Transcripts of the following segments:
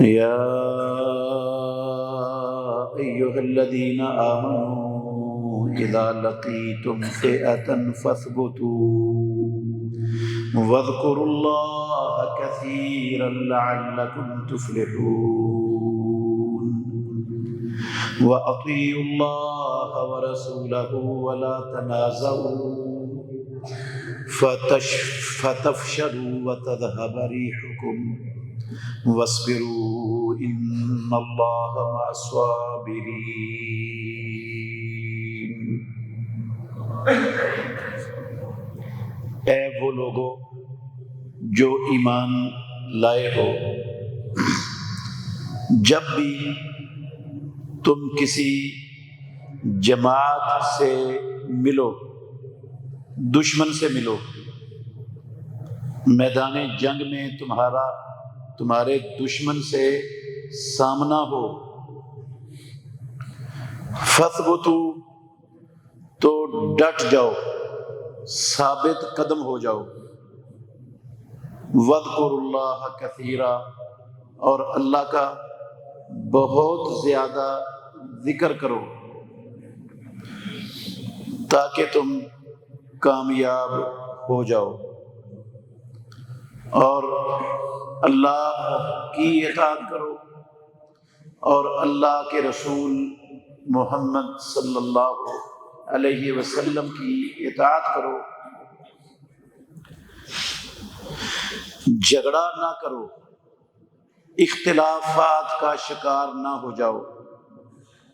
يا أيها الذين آمنوا إذا لقيتم فئة فاثبتوا واذكروا الله كثيرا لعلكم تفلحون وأطيعوا الله ورسوله ولا تنازعوا فتفشلوا وتذهب ريحكم واصبروا ان اللہ مع الصابرین۔ اے وہ لوگو جو ایمان لائے ہو، جب بھی تم کسی جماعت سے ملو، دشمن سے ملو، میدان جنگ میں تمہارے دشمن سے سامنا ہو، فثبتوا تو ڈٹ جاؤ، ثابت قدم ہو جاؤ، واذکروا اللہ کثیرا اور اللہ کا بہت زیادہ ذکر کرو تاکہ تم کامیاب ہو جاؤ، اور اللہ کی اطاعت کرو اور اللہ کے رسول محمد صلی اللہ علیہ وسلم کی اطاعت کرو، جھگڑا نہ کرو، اختلافات کا شکار نہ ہو جاؤ،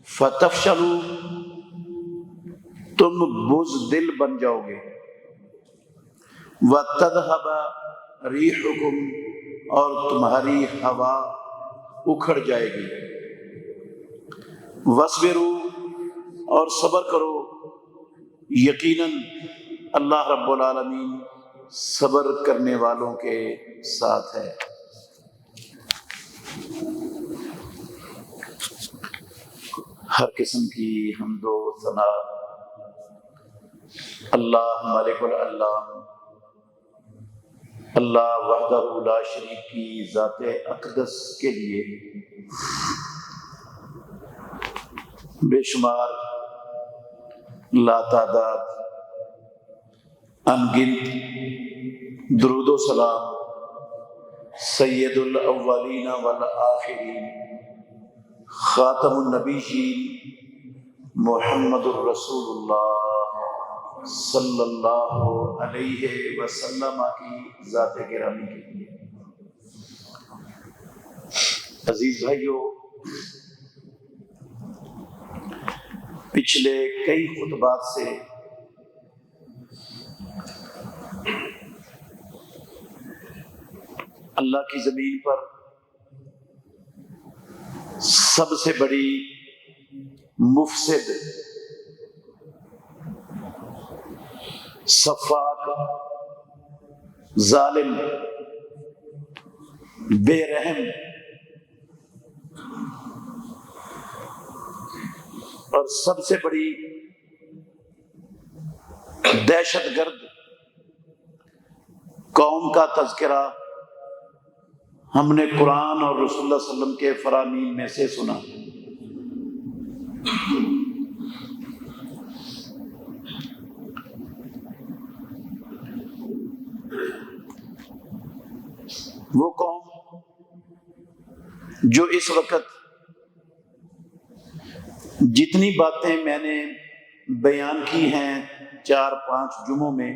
فتفشلوا تم بزدل بن جاؤ گے، وتذهب ریحکم اور تمہاری ہوا اکھڑ جائے گی، واصبروا اور صبر کرو، یقیناً اللہ رب العالمین صبر کرنے والوں کے ساتھ ہے۔ ہر قسم کی حمد و ثنا اللہ مالک العلام، اللہ وحدہ لا شریک کی ذات اقدس کے لیے بے شمار لاتعداد انگنت درود و سلام سید الاولین والآخرین خاتم النبیین محمد الرسول اللہ صلی اللہ علیہ وسلم کی ذات گرامی کے لیے۔ عزیز بھائیو، پچھلے کئی خطبات سے اللہ کی زمین پر سب سے بڑی مفسد، سفاک، ظالم، بے رحم اور سب سے بڑی دہشت گرد قوم کا تذکرہ ہم نے قرآن اور رسول اللہ صلی اللہ علیہ وسلم کے فرامین میں سے سنا۔ وہ قوم جو اس وقت جتنی باتیں میں نے بیان کی ہیں 4-5 جمعوں میں،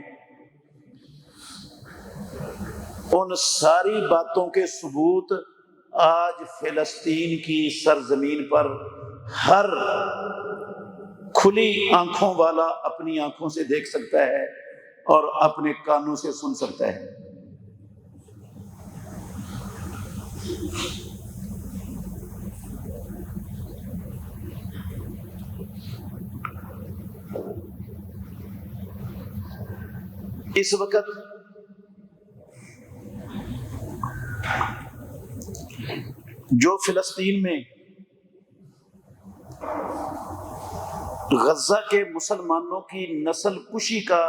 ان ساری باتوں کے ثبوت آج فلسطین کی سرزمین پر ہر کھلی آنکھوں والا اپنی آنکھوں سے دیکھ سکتا ہے اور اپنے کانوں سے سن سکتا ہے۔ اس وقت جو فلسطین میں غزہ کے مسلمانوں کی نسل کشی کا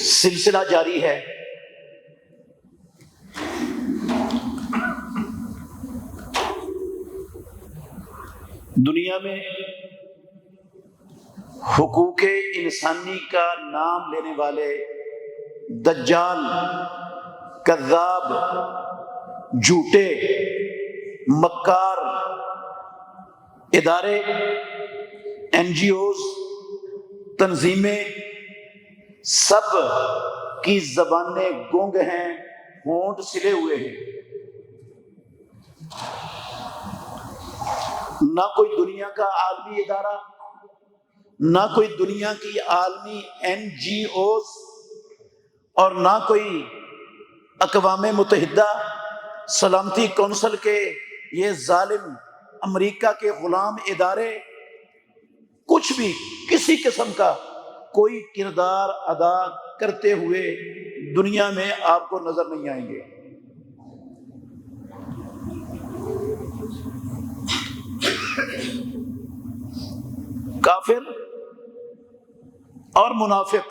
سلسلہ جاری ہے، دنیا میں حقوق انسانی کا نام لینے والے دجال، کذاب، جھوٹے، مکار ادارے، این جی اوز، تنظیمیں، سب کی زبانیں گونگ ہیں، ہونٹ سلے ہوئے ہیں۔ نہ کوئی دنیا کا عالمی ادارہ، نہ کوئی دنیا کی عالمی این جی اوز، اور نہ کوئی اقوام متحدہ سلامتی کونسل کے یہ ظالم امریکہ کے غلام ادارے کچھ بھی کسی قسم کا کوئی کردار ادا کرتے ہوئے دنیا میں آپ کو نظر نہیں آئیں گے۔ کافر اور منافق،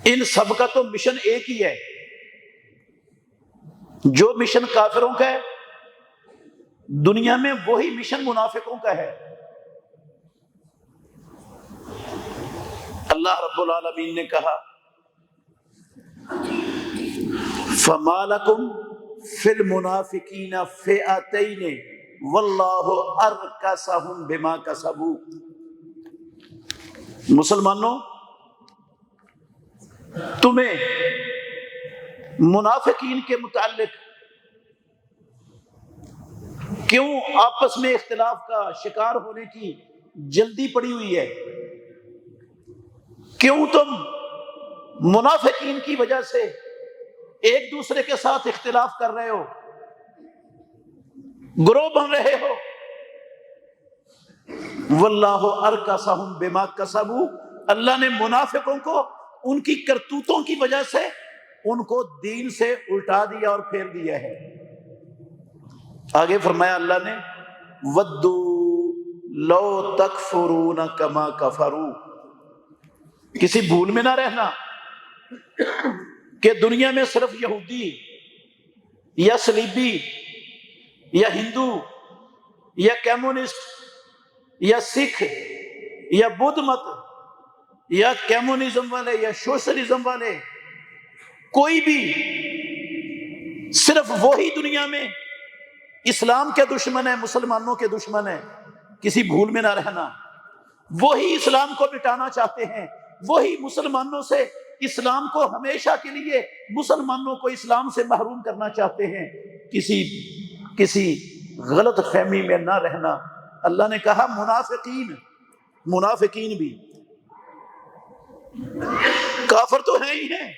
ان سب کا تو مشن ایک ہی ہے۔ جو مشن کافروں کا ہے دنیا میں، وہی مشن منافقوں کا ہے۔ اللہ رب العالمین نے کہا فَمَا لَكُمْ فِي الْمُنَافِقِينَ فِئَتَيْنِ وَاللَّهُ أَرْكَسَهُمْ بِمَا كَسَبُوا۔ مسلمانوں، تمہیں منافقین کے متعلق کیوں آپس میں اختلاف کا شکار ہونے کی جلدی پڑی ہوئی ہے؟ کیوں تم منافقین کی وجہ سے ایک دوسرے کے ساتھ اختلاف کر رہے ہو، گروہ بن رہے ہو؟ واللہ ارکسہم بما کسبوا، اللہ نے منافقوں کو ان کی کرتوتوں کی وجہ سے ان کو دین سے الٹا دیا اور پھیر دیا ہے۔ آگے فرمایا اللہ نے ودو لو تکفرون کما کفروا، کسی بھول میں نہ رہنا کہ دنیا میں صرف یہودی یا صلیبی یا ہندو یا کمیونسٹ یا سکھ یا بدھ مت یا کمیونزم والے یا سوشلزم والے، کوئی بھی صرف وہی دنیا میں اسلام کے دشمن ہے، مسلمانوں کے دشمن ہے۔ کسی بھول میں نہ رہنا، وہی اسلام کو مٹانا چاہتے ہیں، وہی مسلمانوں سے اسلام کو ہمیشہ کے لیے مسلمانوں کو اسلام سے محروم کرنا چاہتے ہیں۔ کسی غلط فہمی میں نہ رہنا۔ اللہ نے کہا منافقین بھی کافر تو ہیں ہی ہیں،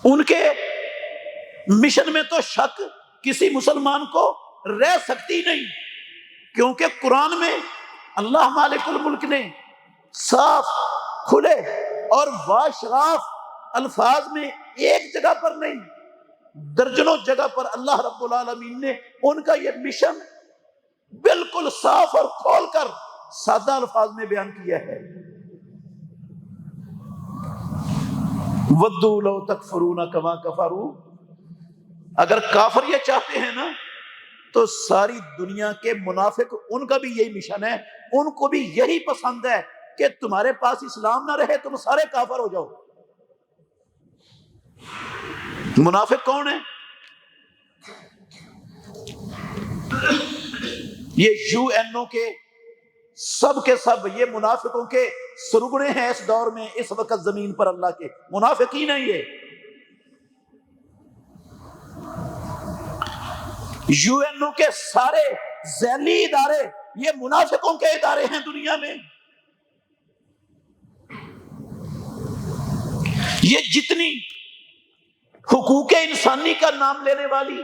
ان کے مشن میں تو شک کسی مسلمان کو رہ سکتی نہیں، کیونکہ قرآن میں اللہ مالک الملک نے صاف کھلے اور واشراف الفاظ میں ایک جگہ پر نہیں، درجنوں جگہ پر اللہ رب العالمین نے ان کا یہ مشن بالکل صاف اور کھول کر سادہ الفاظ میں بیان کیا ہے۔ وَدُّوا لَوْ تَكْفُرُونَ كَمَا كَفَرُوا، اگر کافر یہ چاہتے ہیں نا تو ساری دنیا کے منافق، ان کا بھی یہی مشن ہے، ان کو بھی یہی پسند ہے کہ تمہارے پاس اسلام نہ رہے، تم سارے کافر ہو جاؤ۔ منافق کون ہے؟ یہ یو این او کے سب یہ منافقوں کے سرگنے ہیں اس دور میں، اس وقت زمین پر اللہ کے منافقین ہیں۔ یہ یو این او کے سارے ذیلی ادارے یہ منافقوں کے ادارے ہیں دنیا میں۔ یہ جتنی حقوق انسانی کا نام لینے والی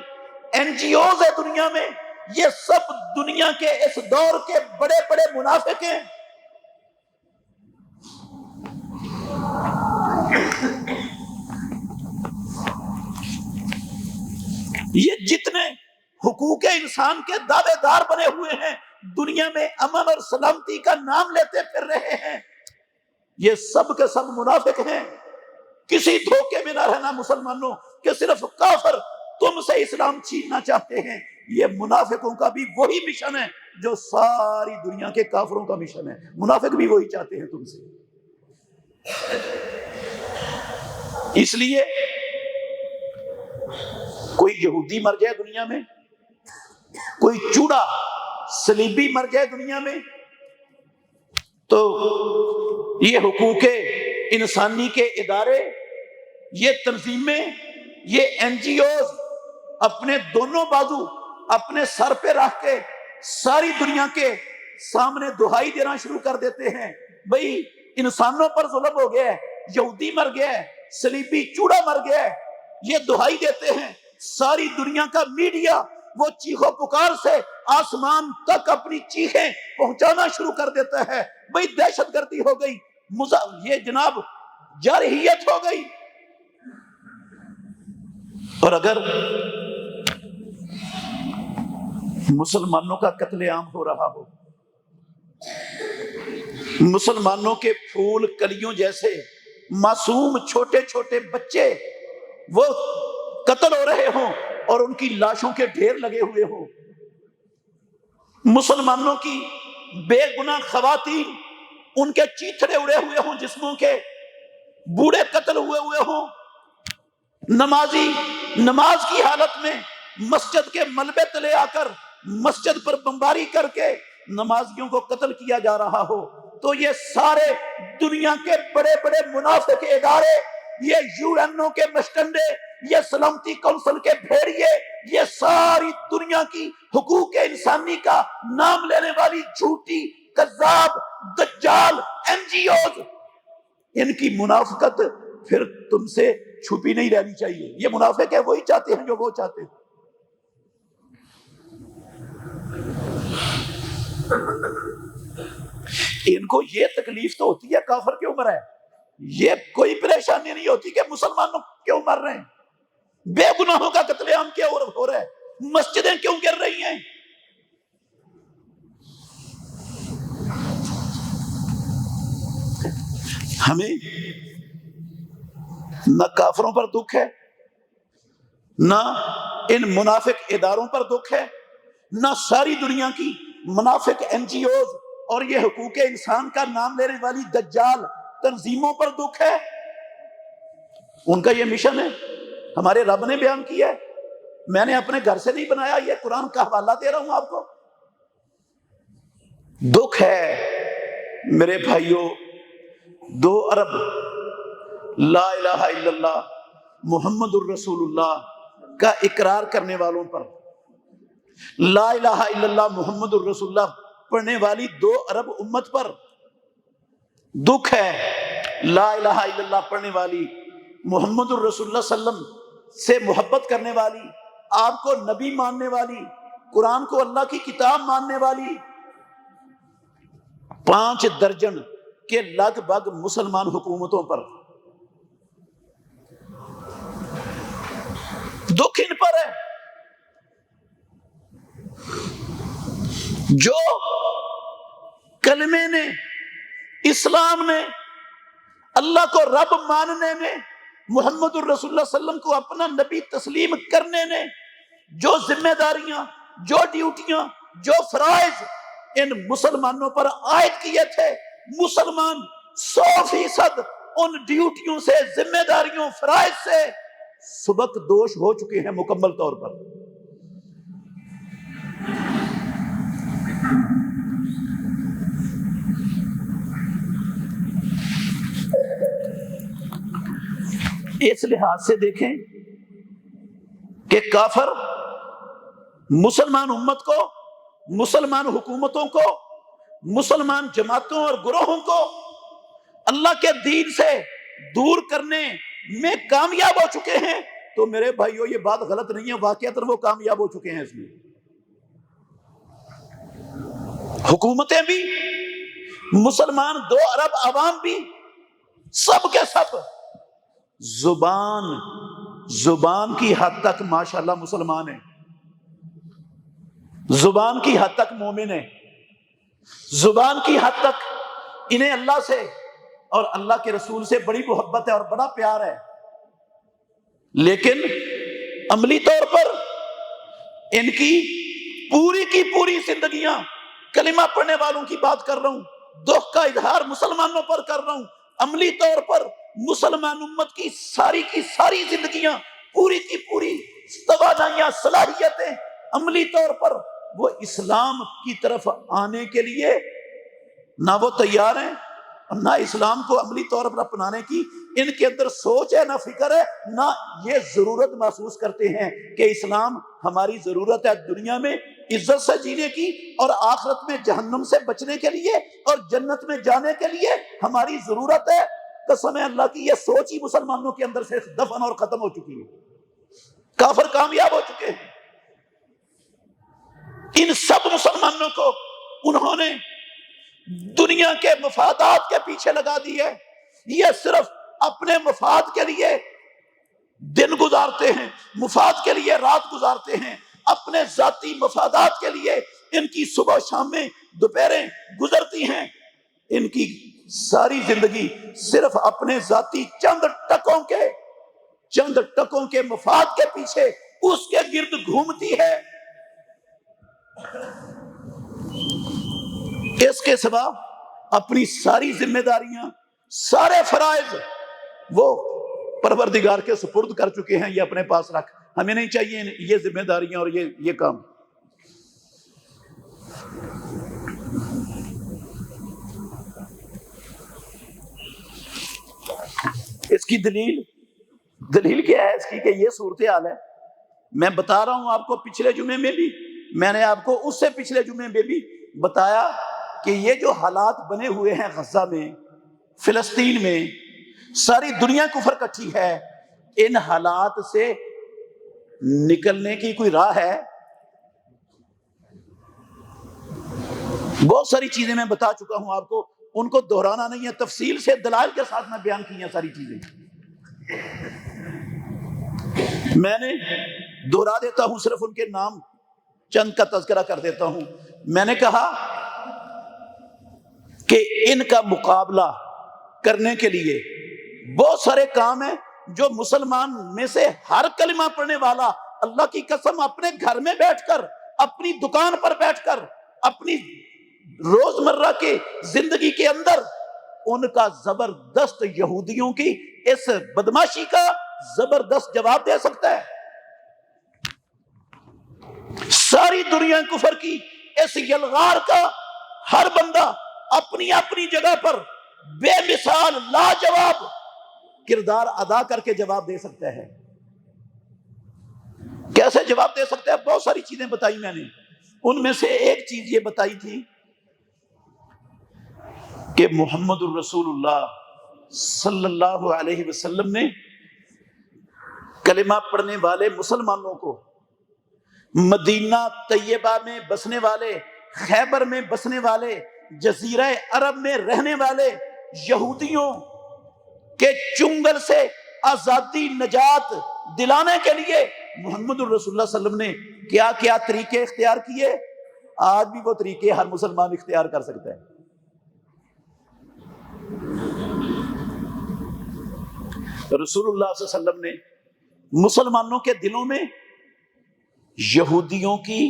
این جی اوز ہے دنیا میں، یہ سب دنیا کے اس دور کے بڑے بڑے منافق ہیں۔ یہ جتنے حقوق انسان کے دعوے دار بنے ہوئے ہیں، دنیا میں امن اور سلامتی کا نام لیتے پھر رہے ہیں، یہ سب کے سب منافق ہیں۔ کسی دھوکے میں نہ رہنا مسلمانوں کہ صرف کافر تم سے اسلام چھیننا چاہتے ہیں، یہ منافقوں کا بھی وہی مشن ہے جو ساری دنیا کے کافروں کا مشن ہے. منافق بھی وہی چاہتے ہیں تم سے. اس لیے کوئی یہودی مر جائے دنیا میں، کوئی چوڑا صلیبی مر جائے دنیا میں، تو یہ حقوق انسانی کے ادارے، یہ تنظیمیں، یہ این جی اوز اپنے دونوں بازو اپنے سر پہ رکھ کے ساری دنیا کے سامنے دہائی دینا شروع کر دیتے ہیں. بھئی انسانوں پر ظلم ہو گیا ہے، یہودی مر گیا ہے، صلیبی چوڑا مر گیا ہے، یہ دہائی دیتے ہیں. ساری دنیا کا میڈیا وہ چیخو پکار سے آسمان تک اپنی چیخیں پہنچانا شروع کر دیتا ہے. بھئی دہشت گردی ہو گئی، یہ جناب جارحیت ہو گئی. اور اگر مسلمانوں کا قتل عام ہو رہا ہو، مسلمانوں کے پھول کلیوں جیسے معصوم چھوٹے چھوٹے بچے وہ قتل ہو رہے ہوں اور ان کی لاشوں کے ڈھیر لگے ہوئے ہوں، مسلمانوں کی بے گناہ خواتین ان کے چیتھڑے اڑے ہوئے ہوں جسموں کے، بوڑھے قتل ہوئے ہوں، نمازی نماز کی حالت میں مسجد کے ملبے تلے آ کر مسجد پر بمباری کر کے نمازیوں کو قتل کیا جا رہا ہو، تو یہ سارے دنیا کے بڑے بڑے منافق ادارے، یہ یو این او کے مشٹنڈے، یہ سلامتی کونسل کے بھیڑیے، یہ ساری دنیا کی حقوق انسانی کا نام لینے والی جھوٹی کذاب دجال این جی اوز، ان کی منافقت پھر تم سے چھپی نہیں رہنی چاہیے. یہ منافق ہے، وہی چاہتے ہیں جو وہ چاہتے ہیں. ان کو یہ تکلیف تو ہوتی ہے کافر کیوں مرا ہے، یہ کوئی پریشانی نہیں ہوتی کہ مسلمانوں کیوں مر رہے ہیں، بے گناہوں کا قتل عام کیا ہو رہا ہے، مسجدیں کیوں گر رہی ہیں. ہمیں نہ کافروں پر دکھ ہے، نہ ان منافق اداروں پر دکھ ہے، نہ ساری دنیا کی منافق این جی اوز اور یہ حقوق انسان کا نام لینے والی دجال تنظیموں پر دکھ ہے. ان کا یہ مشن ہے، ہمارے رب نے بیان کیا ہے، میں نے اپنے گھر سے نہیں بنایا، یہ قرآن کا حوالہ دے رہا ہوں آپ کو. دکھ ہے میرے بھائیوں 2 ارب لا الہ الا اللہ محمد الرسول اللہ کا اقرار کرنے والوں پر، لا الہ الا اللہ محمد الرسول اللہ پڑھنے والی 2 ارب امت پر دکھ ہے. لا الہ الا اللہ پڑھنے والی، محمد الرسول اللہ صلی اللہ علیہ وسلم سے محبت کرنے والی، آپ کو نبی ماننے والی، قرآن کو اللہ کی کتاب ماننے والی 5 درجن کے لگ بھگ مسلمان حکومتوں پر دکھ ان پر ہے. جو کلمے نے، اسلام نے، اللہ کو رب ماننے نے، محمد الرسول اللہ صلی اللہ علیہ وسلم کو اپنا نبی تسلیم کرنے نے جو ذمہ داریاں، جو ڈیوٹیاں، جو فرائض ان مسلمانوں پر عائد کیے تھے، مسلمان 100% ان ڈیوٹیوں سے، ذمہ داریوں، فرائض سے سبق دوش ہو چکے ہیں مکمل طور پر. اس لحاظ سے دیکھیں کہ کافر مسلمان امت کو، مسلمان حکومتوں کو، مسلمان جماعتوں اور گروہوں کو اللہ کے دین سے دور کرنے میں کامیاب ہو چکے ہیں. تو میرے بھائیو یہ بات غلط نہیں ہے، واقعتاً وہ کامیاب ہو چکے ہیں. اس میں حکومتیں بھی، مسلمان 2 ارب عوام بھی، سب کے سب زبان کی حد تک ماشاءاللہ مسلمان ہیں، زبان کی حد تک مومن ہیں، زبان کی حد تک انہیں اللہ سے اور اللہ کے رسول سے بڑی محبت ہے اور بڑا پیار ہے، لیکن عملی طور پر ان کی پوری زندگیاں کلمہ پڑھنے والوں کی بات کر رہا ہوں، دکھ کا اظہار مسلمانوں پر کر رہا ہوں، عملی طور پر مسلمان امت کی ساری زندگیاں، پوری کی پوری توانائیاں، صلاحیتیں عملی طور پر وہ اسلام کی طرف آنے کے لیے نہ وہ تیار ہیں اور نہ اسلام کو عملی طور پر اپنانے کی ان کے اندر سوچ ہے، نہ فکر ہے، نہ یہ ضرورت محسوس کرتے ہیں کہ اسلام ہماری ضرورت ہے دنیا میں عزت سے جینے کی اور آخرت میں جہنم سے بچنے کے لیے اور جنت میں جانے کے لیے ہماری ضرورت ہے۔ قسم ہے اللہ کی، یہ سوچ ہی مسلمانوں کے اندر سے دفن اور ختم ہو چکی ہے، کافر کامیاب ہو چکے ہیں۔ ان سب مسلمانوں کو انہوں نے دنیا کے مفادات کے پیچھے لگا دی ہے، یہ صرف اپنے مفاد کے لیے دن گزارتے ہیں، مفاد کے لیے رات گزارتے ہیں، اپنے ذاتی مفادات کے لیے ان کی صبح شامیں دوپہریں گزرتی ہیں، ان کی ساری زندگی صرف اپنے ذاتی چند ٹکوں کے مفاد کے پیچھے اس کے گرد گھومتی ہے۔ اس کے سوا اپنی ساری ذمہ داریاں، سارے فرائض وہ پروردگار کے سپرد کر چکے ہیں، یہ اپنے پاس رکھ، ہمیں نہیں چاہیے یہ ذمہ داریاں اور یہ کام۔ اس کی دلیل کیا ہے اس کی کہ یہ صورتحال ہے؟ میں بتا رہا ہوں آپ کو، پچھلے جمعے میں بھی میں نے آپ کو اس سے پچھلے جمعے میں بھی بتایا کہ یہ جو حالات بنے ہوئے ہیں غزہ میں، فلسطین میں، ساری دنیا کفر کٹھی ہے، ان حالات سے نکلنے کی کوئی راہ ہے؟ بہت ساری چیزیں میں بتا چکا ہوں آپ کو، ان کو دہرانا نہیں ہے، تفصیل سے دلائل کے ساتھ میں بیان کی ہیں ساری چیزیں، میں نے دہرا دیتا ہوں، صرف ان کے نام چند کا تذکرہ کر دیتا ہوں۔ میں نے کہا کہ ان کا مقابلہ کرنے کے لیے بہت سارے کام ہیں جو مسلمان میں سے ہر کلمہ پڑھنے والا اللہ کی قسم اپنے گھر میں بیٹھ کر، اپنی دکان پر بیٹھ کر، اپنی روزمرہ کی زندگی کے اندر ان کا زبردست یہودیوں کی اس بدماشی کا زبردست جواب دے سکتا ہے۔ ساری دنیا کفر کی اس یلغار کا ہر بندہ اپنی اپنی جگہ پر بے مثال لاجواب کردار ادا کر کے جواب دے سکتا ہے۔ کیسے جواب دے سکتا ہے؟ بہت ساری چیزیں بتائی میں نے، ان میں سے ایک چیز یہ بتائی تھی کہ محمد الرسول اللہ صلی اللہ علیہ وسلم نے کلمہ پڑھنے والے مسلمانوں کو مدینہ طیبہ میں بسنے والے، خیبر میں بسنے والے، جزیرہ عرب میں رہنے والے یہودیوں کے چنگل سے آزادی نجات دلانے کے لیے محمد الرسول اللہ صلی اللہ علیہ وسلم نے کیا کیا طریقے اختیار کیے، آج بھی وہ طریقے ہر مسلمان اختیار کر سکتا ہے۔ رسول اللہ صلی اللہ علیہ وسلم نے مسلمانوں کے دلوں میں یہودیوں کی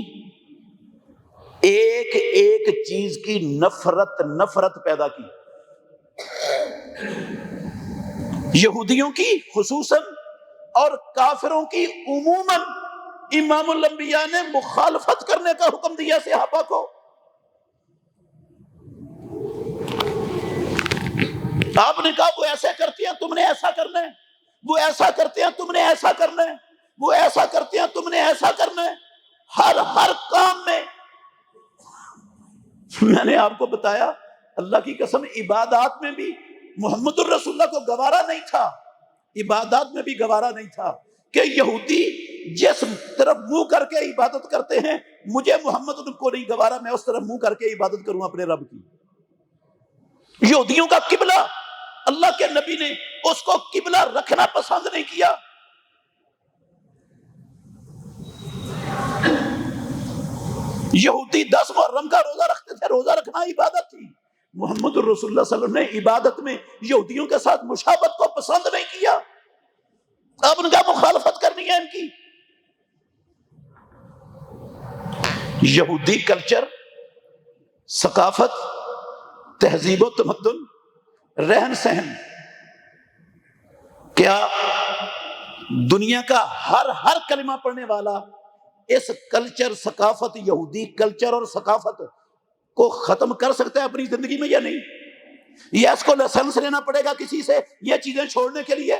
ایک ایک چیز کی نفرت پیدا کی، یہودیوں کی خصوصاً اور کافروں کی عموماً۔ امام الانبیاء نے مخالفت کرنے کا حکم دیا صحابہ کو۔ آپ نے کہا وہ ایسا کرتے ہیں تم نے ایسا کرنا ہے، وہ ایسا کرتے ہیں تم نے ایسا کرنا ہے، وہ ایسا کرتے ہیں تم نے ایسا کرنا ہے، ہر کام میں۔ میں نے آپ کو بتایا اللہ کی قسم عبادات میں بھی محمد الرسول اللہ کو گوارا نہیں تھا، عبادات میں بھی گوارا نہیں تھا کہ یہودی جس طرف منہ کر کے عبادت کرتے ہیں مجھے محمد ان کو نہیں گوارا میں اس طرف منہ کر کے عبادت کروں اپنے رب کی۔ یہودیوں کا قبلہ اللہ کے نبی نے اس کو قبلہ رکھنا پسند نہیں کیا۔ یہودی 10 محرم کا روزہ رکھتے تھے، روزہ رکھنا عبادت تھی۔ محمد الرسول اللہ صلی اللہ علیہ وسلم نے عبادت میں یہودیوں کے ساتھ مشابہت کو پسند نہیں کیا۔ اب ان کا مخالفت کرنی ہے ان کی۔ یہودی کلچر، ثقافت، تہذیب و تمدن، رہن سہن، کیا دنیا کا ہر کلمہ پڑھنے والا اس کلچر، ثقافت، یہودی کلچر اور ثقافت کو ختم کر سکتا ہے اپنی زندگی میں یا نہیں؟ یا اس کو لائسنس لینا پڑے گا کسی سے یہ چیزیں چھوڑنے کے لیے؟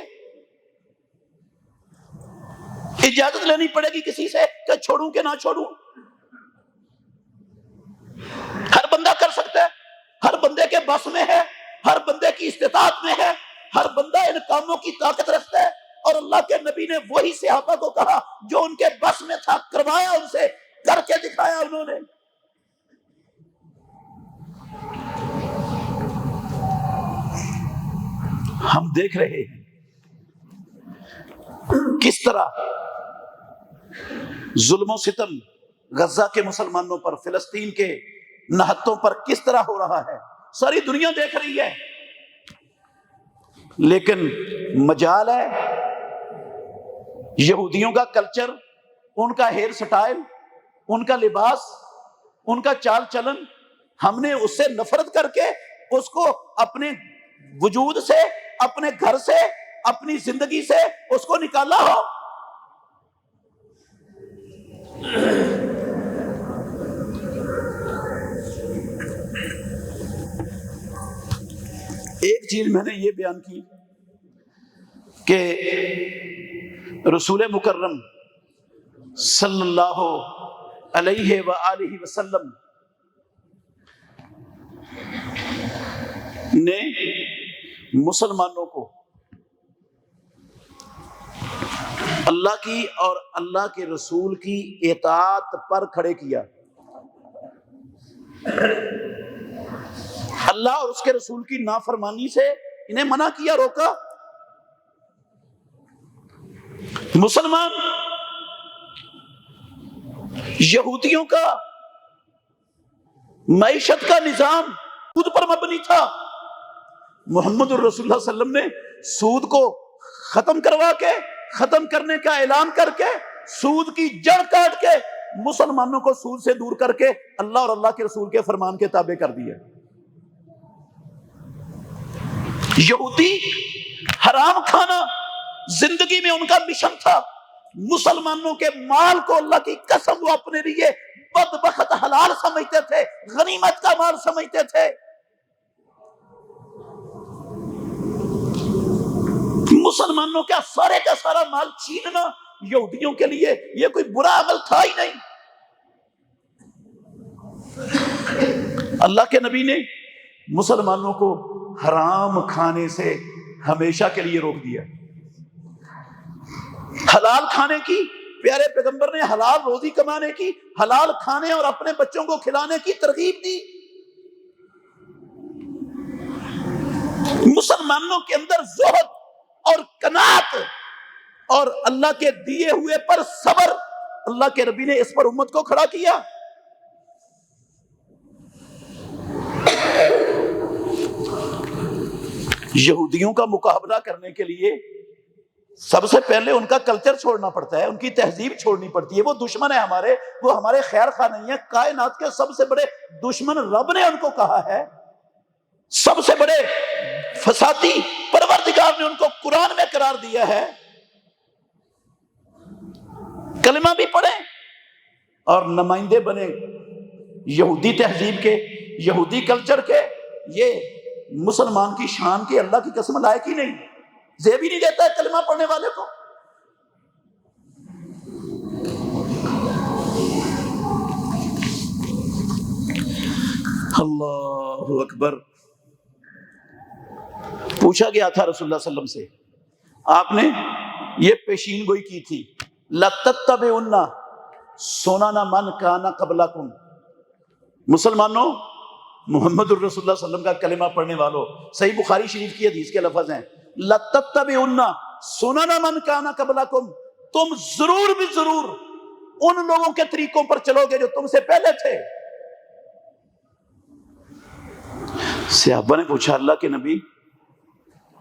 اجازت لینی پڑے گی کسی سے کہ چھوڑوں کہ نہ چھوڑوں؟ ہر بندہ کر سکتا ہے، ہر بندے کے بس میں ہے، ہر بندے کی استطاعت میں ہے، ہر بندہ ان کاموں کی طاقت رکھتا ہے، اور اللہ کے نبی نے وہی صحابہ کو کہا جو ان کے بس میں تھا، کروایا ان سے، کر کے دکھایا انہوں نے۔ ہم دیکھ رہے ہیں کس طرح ظلم و ستم غزہ کے مسلمانوں پر، فلسطین کے نہتوں پر کس طرح ہو رہا ہے، ساری دنیا دیکھ رہی ہے، لیکن مجال ہے یہودیوں کا کلچر، ان کا ہیئر سٹائل، ان کا لباس، ان کا چال چلن، ہم نے اس سے نفرت کر کے اس کو اپنے وجود سے، اپنے گھر سے، اپنی زندگی سے اس کو نکالا ہو۔ ایک چیز میں نے یہ بیان کی کہ رسول مکرم صلی اللہ علیہ وآلہ وسلم نے مسلمانوں کو اللہ کی اور اللہ کے رسول کی اطاعت پر کھڑے کیا، اللہ اور اس کے رسول کی نافرمانی سے انہیں منع کیا، روکا۔ مسلمان یہودیوں کا معیشت کا نظام سود پر مبنی تھا، محمد الرسول اللہ صلی اللہ علیہ وسلم نے سود کو ختم کروا کے، ختم کرنے کا اعلان کر کے، سود کی جڑ کاٹ کے مسلمانوں کو سود سے دور کر کے اللہ اور اللہ کے رسول کے فرمان کے تابع کر دیا۔ یہودی حرام کھانا زندگی میں ان کا مشن تھا، مسلمانوں کے مال کو اللہ کی قسم وہ اپنے لیے بدبخت حلال سمجھتے تھے، غنیمت کا مال سمجھتے تھے۔ مسلمانوں کا سارا مال چھیننا یہودیوں کے لیے یہ کوئی برا عمل تھا ہی نہیں۔ اللہ کے نبی نے مسلمانوں کو حرام کھانے سے ہمیشہ کے لیے روک دیا، حلال کھانے کی، پیارے پیغمبر نے حلال روزی کمانے کی، حلال کھانے اور اپنے بچوں کو کھلانے کی ترغیب دی۔ مسلمانوں کے اندر زہد اور قناعت اور اللہ کے دیے ہوئے پر صبر، اللہ کے نبی نے اس پر امت کو کھڑا کیا۔ یہودیوں کا مقابلہ کرنے کے لیے سب سے پہلے ان کا کلچر چھوڑنا پڑتا ہے، ان کی تہذیب چھوڑنی پڑتی ہے۔ وہ دشمن ہے ہمارے، وہ ہمارے خیر خواہ نہیں ہے۔ کائنات کے سب سے بڑے دشمن رب نے ان کو کہا ہے، سب سے بڑے فسادی پروردگار نے ان کو قرآن میں قرار دیا ہے۔ کلمہ بھی پڑھیں اور نمائندے بنے یہودی تہذیب کے، یہودی کلچر کے۔ یہ مسلمان کی شان کی اللہ کی قسم لائق ہی نہیں، زیب ہی نہیں دیتا ہے کلمہ پڑھنے والے کو۔ اللہ اکبر۔ پوچھا گیا تھا رسول اللہ صلی اللہ علیہ وسلم سے، آپ نے یہ پیشین گوئی کی تھی، لَتَتَّبِعُنَّ سُنَنَ مَنْ كَانَ قَبْلَكُمْ، مسلمانوں، محمد الرسول اللہ صلی اللہ علیہ وسلم کا کلمہ پڑھنے والوں، صحیح بخاری شریف کی حدیث کے لفظ ہیں، لَتَتَّبِعُنَّ سُنَنَ مَنْ كَانَ قَبْلَكُمْ، تم ضرور بھی ضرور ان لوگوں کے طریقوں پر چلو گے جو تم سے پہلے تھے۔ صحابہ نے پوچھا، اللہ کے نبی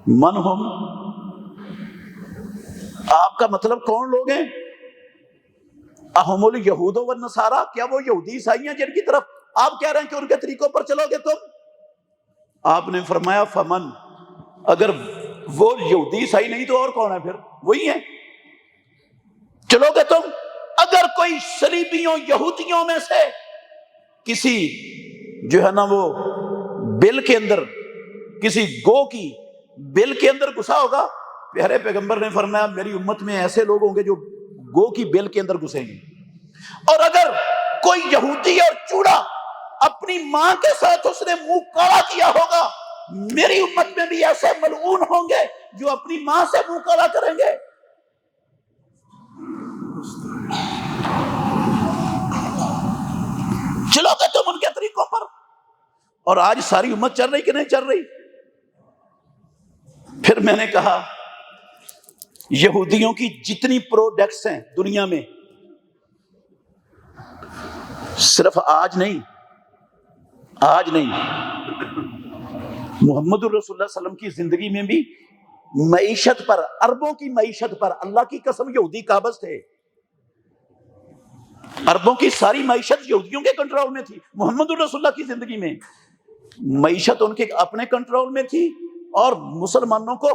من ہم، آپ کا مطلب کون لوگ ہیں؟ اہم الیہود والنصارى، کیا وہ یہودی عیسائی ہیں جن کی طرف آپ کہہ رہے ہیں کہ ان کے طریقوں پر چلو گے تم؟ آپ نے فرمایا فمن، اگر وہ یہودی عیسائی نہیں تو اور کون ہے؟ پھر وہی ہیں، چلو گے تم؟ اگر کوئی صلیبیوں یہودیوں میں سے کسی جو ہے نا وہ بل کے اندر، کسی گو کی بل کے اندر گھسا ہوگا، پیارے پیغمبر نے فرمایا میری امت میں ایسے لوگ ہوں گے جو گو کی بل کے اندر گھسیں گے۔ اور اگر کوئی یہودی اور چوڑا اپنی ماں کے ساتھ اس نے منہ کالا کیا ہوگا، میری امت میں بھی ایسے ملعون ہوں گے جو اپنی ماں سے منہ کالا کریں گے۔ چلو گے تم ان کے طریقوں پر؟ اور آج ساری امت چل رہی کہ نہیں چل رہی؟ پھر میں نے کہا یہودیوں کی جتنی پروڈکٹس ہیں دنیا میں، صرف آج نہیں محمد الرسول اللہ صلی اللہ علیہ وسلم کی زندگی میں بھی معیشت پر، اربوں کی معیشت پر، اللہ کی قسم یہودی قابض تھے۔ اربوں کی ساری معیشت یہودیوں کے کنٹرول میں تھی۔ محمد الرسول اللہ کی زندگی میں معیشت ان کے اپنے کنٹرول میں تھی، اور مسلمانوں کو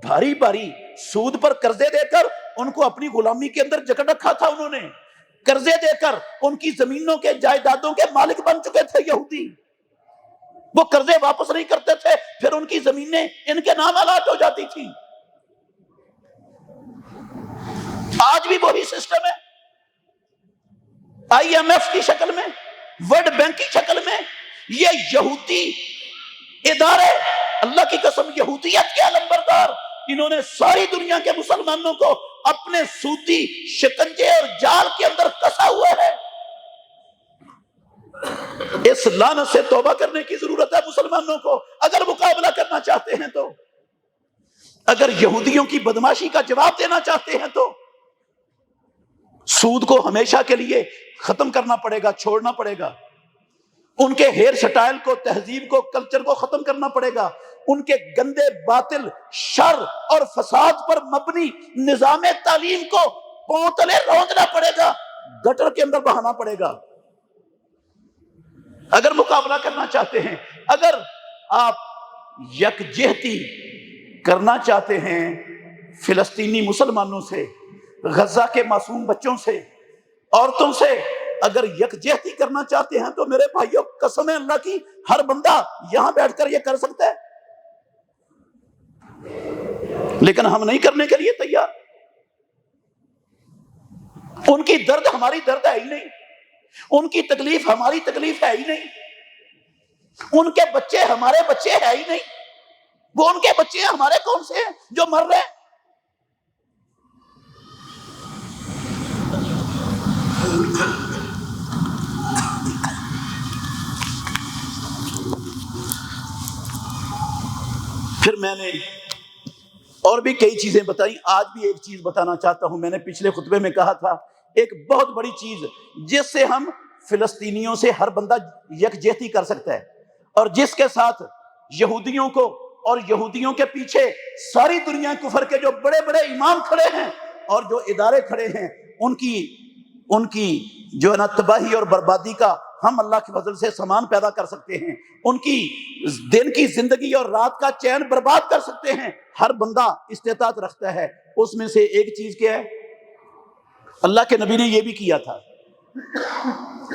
بھاری بھاری سود پر قرضے دے کر ان کو اپنی غلامی کے اندر جکڑ رکھا تھا۔ انہوں نے قرضے دے کر ان کی زمینوں کے، جائیدادوں کے مالک بن چکے تھے یہودی۔ وہ قرضے واپس نہیں کرتے تھے، پھر ان کی زمینیں ان کے نام الٹ ہو جاتی تھی۔ آج بھی وہی سسٹم ہے، آئی ایم ایف کی شکل میں، ورلڈ بینک کی شکل میں، یہ یہودی ادارے، اللہ کی قسم یہودیت کے علمبردار، انہوں نے ساری دنیا کے مسلمانوں کو اپنے سودی شکنجے اور جال کے اندر کسا ہوا ہے۔ اس لعنت سے توبہ کرنے کی ضرورت ہے مسلمانوں کو اگر مقابلہ کرنا چاہتے ہیں تو، اگر یہودیوں کی بدماشی کا جواب دینا چاہتے ہیں تو سود کو ہمیشہ کے لیے ختم کرنا پڑے گا، چھوڑنا پڑے گا۔ ان کے ہیئر سٹائل کو، تہذیب کو، کلچر کو ختم کرنا پڑے گا۔ ان کے گندے، باطل، شر اور فساد پر مبنی نظام تعلیم کو پاؤں تلے رونگنا پڑے گا، گٹر کے اندر بہانا پڑے گا اگر مقابلہ کرنا چاہتے ہیں۔ اگر آپ یکجہتی کرنا چاہتے ہیں فلسطینی مسلمانوں سے، غزہ کے معصوم بچوں سے، عورتوں سے، اگر یکجہتی کرنا چاہتے ہیں تو میرے بھائیوں قسم ہے اللہ کی، ہر بندہ یہاں بیٹھ کر یہ کر سکتا ہے، لیکن ہم نہیں کرنے کے لیے تیار۔ ان کی درد ہماری درد ہے ہی نہیں، ان کی تکلیف ہماری تکلیف ہے ہی نہیں، ان کے بچے ہمارے بچے ہے ہی نہیں، وہ ان کے بچے ہمارے کون سے ہیں جو مر رہے ہیں؟ پھر میں نے اور بھی کئی چیزیں بتائی، آج بھی ایک چیز بتانا چاہتا ہوں۔ میں نے پچھلے خطبے میں کہا تھا ایک بہت بڑی چیز جس سے ہم فلسطینیوں سے ہر بندہ یکجہتی کر سکتا ہے، اور جس کے ساتھ یہودیوں کو اور یہودیوں کے پیچھے ساری دنیا کفر کے جو بڑے بڑے امام کھڑے ہیں اور جو ادارے کھڑے ہیں، ان کی جو ہے نا تباہی اور بربادی کا ہم اللہ کے فضل سے سامان پیدا کر سکتے ہیں، ان کی دن کی زندگی اور رات کا چین برباد کر سکتے ہیں۔ ہر بندہ استطاعت رکھتا ہے۔ اس میں سے ایک چیز کیا ہے؟ اللہ کے نبی نے یہ بھی کیا تھا،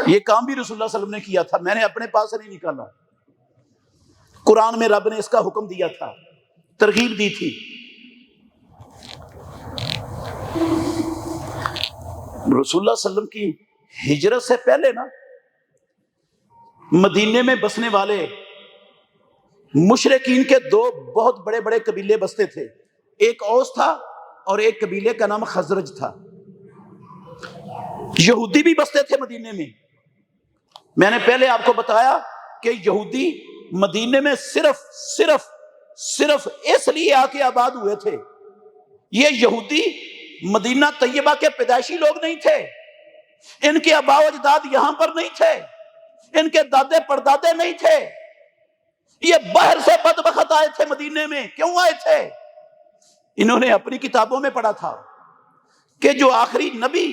یہ کام بھی رسول اللہ صلی اللہ علیہ وسلم نے کیا تھا، میں نے اپنے پاس سے نہیں نکالا، قرآن میں رب نے اس کا حکم دیا تھا، ترغیب دی تھی۔ رسول اللہ صلی اللہ علیہ وسلم کی ہجرت سے پہلے نا مدینے میں بسنے والے مشرکین کے دو بہت بڑے بڑے قبیلے بستے تھے، ایک اوس تھا اور ایک قبیلے کا نام خزرج تھا۔ یہودی بھی بستے تھے مدینے میں۔ میں نے پہلے آپ کو بتایا کہ یہودی مدینے میں صرف اس لیے آ کے آباد ہوئے تھے، یہ یہودی مدینہ طیبہ کے پیدائشی لوگ نہیں تھے، ان کے آباء و اجداد یہاں پر نہیں تھے، ان کے دادے پردادے نہیں تھے، یہ باہر سے بدبخت آئے تھے مدینے میں۔ کیوں آئے تھے؟ انہوں نے اپنی کتابوں میں پڑھا تھا کہ جو آخری نبی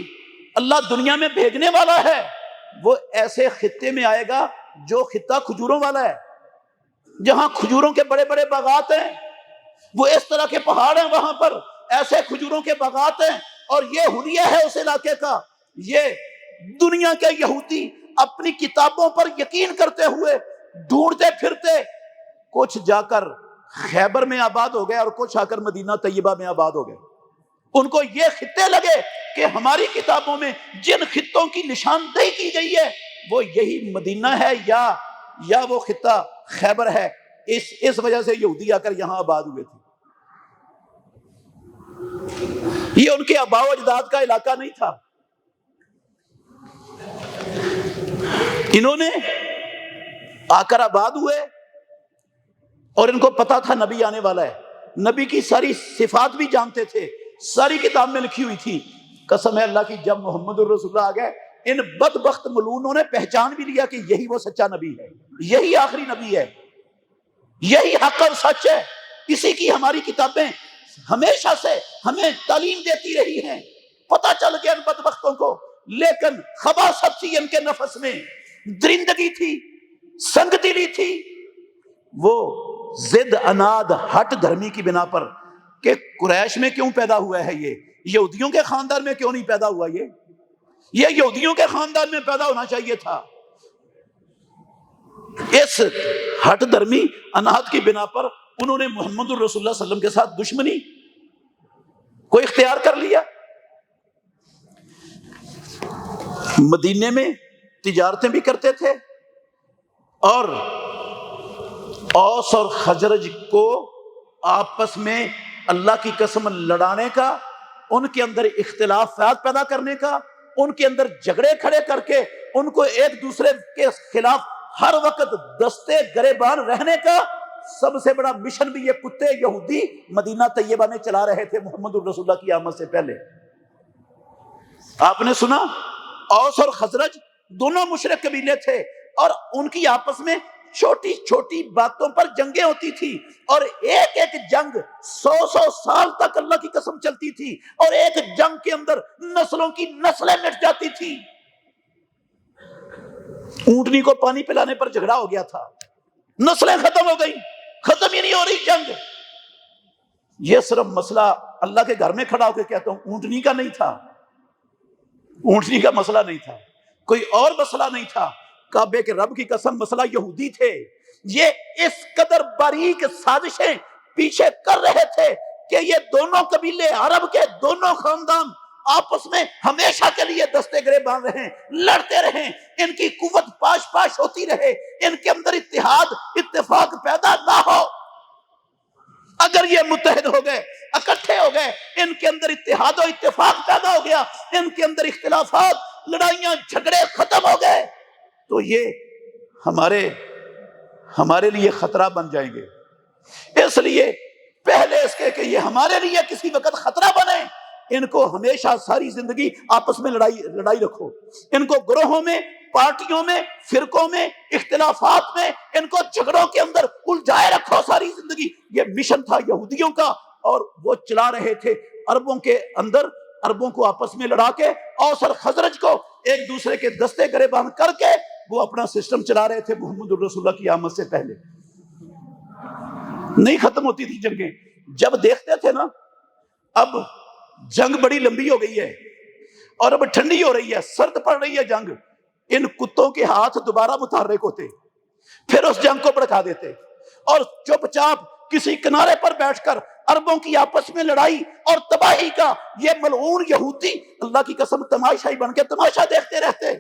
اللہ دنیا میں بھیجنے والا ہے وہ ایسے خطے میں آئے گا جو خطہ کھجوروں والا ہے، جہاں کھجوروں کے بڑے بڑے باغات ہیں، وہ اس طرح کے پہاڑ ہیں، وہاں پر ایسے کھجوروں کے باغات ہیں، اور یہ حلیہ ہے اس علاقے کا۔ یہ دنیا کے یہودی اپنی کتابوں پر یقین کرتے ہوئے ڈھونڈتے پھرتے کچھ جا کر خیبر میں آباد ہو گئے اور کچھ آ کر مدینہ طیبہ میں آباد ہو گئے۔ ان کو یہ خطے لگے کہ ہماری کتابوں میں جن خطوں کی نشاندہی کی گئی ہے وہ یہی مدینہ ہے یا وہ خطہ خیبر ہے۔ اس وجہ سے یہودی آ کر یہاں آباد ہوئے تھے۔ یہ ان کے آباء و اجداد کا علاقہ نہیں تھا۔ انہوں نے آ کر آباد ہوئے اور ان کو پتا تھا نبی آنے والا ہے، نبی کی ساری صفات بھی جانتے تھے، ساری کتاب میں لکھی ہوئی تھی۔ قسم ہے اللہ کی، جب محمد الرسول اللہ آ گئے ان بدبخت ملعونوں نے پہچان بھی لیا کہ یہی وہ سچا نبی ہے، یہی آخری نبی ہے، یہی حق اور سچ ہے، اسی کی ہماری کتابیں ہمیشہ سے ہمیں تعلیم دیتی رہی ہیں۔ پتہ چل گیا ان بدبختوں کو، لیکن خباثت تھی ان کے نفس میں، درندگی تھی، سنگ دلی تھی، وہ ضد اناد ہٹ دھرمی کی بنا پر کہ قریش میں کیوں پیدا ہوا ہے، یہ یہودیوں کے خاندان میں کیوں نہیں پیدا ہوا، یہ یہودیوں کے خاندان میں پیدا ہونا چاہیے تھا۔ اس ہٹ دھرمی اناد کی بنا پر انہوں نے محمد الرسول اللہ صلی اللہ علیہ وسلم کے ساتھ دشمنی کو اختیار کر لیا۔ مدینے میں تجارتیں بھی کرتے تھے اور اوس اور خزرج کو آپس میں اللہ کی قسم لڑانے کا، ان کے اندر اختلافات پیدا کرنے کا، ان کے اندر جھگڑے کھڑے کر کے ان کو ایک دوسرے کے خلاف ہر وقت دستے گریبان رہنے کا سب سے بڑا مشن بھی یہ کتے یہودی مدینہ طیبہ میں چلا رہے تھے محمد الرسول اللہ کی آمد سے پہلے۔ آپ نے سنا اوس اور خزرج دونوں مشرک قبیلے تھے اور ان کی آپس میں چھوٹی چھوٹی باتوں پر جنگیں ہوتی تھی، اور ایک ایک جنگ 100 سال تک اللہ کی قسم چلتی تھی، اور ایک جنگ کے اندر نسلوں کی نسلیں مٹ جاتی تھی۔ اونٹنی کو پانی پلانے پر جھگڑا ہو گیا تھا، نسلیں ختم ہو گئی، ختم ہی نہیں ہو رہی جنگ۔ یہ صرف مسئلہ اللہ کے گھر میں کھڑا ہو کے کہتا ہوں اونٹنی کا نہیں تھا، اونٹنی کا مسئلہ نہیں تھا، کوئی اور مسئلہ نہیں تھا۔ کعبے کے رب کی قسم مسئلہ یہودی تھے۔ یہ اس قدر باریک سازشیں پیچھے کر رہے تھے کہ یہ دونوں قبیلے عرب کے دونوں خاندان آپس میں ہمیشہ کے لیے دستے گریبان رہیں، لڑتے رہیں، ان کی قوت پاش پاش ہوتی رہے، ان کے اندر اتحاد اتفاق پیدا نہ ہو۔ اگر یہ متحد ہو گئے، اکٹھے ہو گئے، ان کے اندر اتحاد و اتفاق پیدا ہو گیا، ان کے اندر اختلافات، لڑائیاں، جھگڑے ختم ہو گئے، تو یہ ہمارے لیے خطرہ بن جائیں گے۔ اس لیے پہلے اس کے کہ یہ ہمارے لیے کسی وقت خطرہ بنے، ان کو ہمیشہ ساری زندگی آپس میں لڑائی رکھو، ان کو گروہوں میں، پارٹیوں میں، فرقوں میں، اختلافات میں، ان کو جھگڑوں کے اندر الجھائے رکھو ساری زندگی۔ یہ مشن تھا یہودیوں کا، اور وہ چلا رہے تھے عربوں کے اندر، عربوں کو آپس میں لڑا کے، اوس اور خزرج کو ایک دوسرے کے دستے گریبان کر کے وہ اپنا سسٹم چلا رہے تھے محمد الرسول اللہ کی آمد سے پہلے۔ نہیں ختم ہوتی تھی جنگیں۔ جب دیکھتے تھے نا اب جنگ بڑی لمبی ہو گئی ہے اور اب ٹھنڈی ہو رہی ہے، سرد پڑ رہی ہے جنگ، ان کتوں کے ہاتھ دوبارہ متحرک ہوتے، پھر اس جنگ کو بھڑکا دیتے اور چپ چاپ کسی کنارے پر بیٹھ کر عربوں کی آپس میں لڑائی اور تباہی کا یہ ملعون یہودی اللہ کی قسم تماشائی بن کے تماشا دیکھتے رہتے،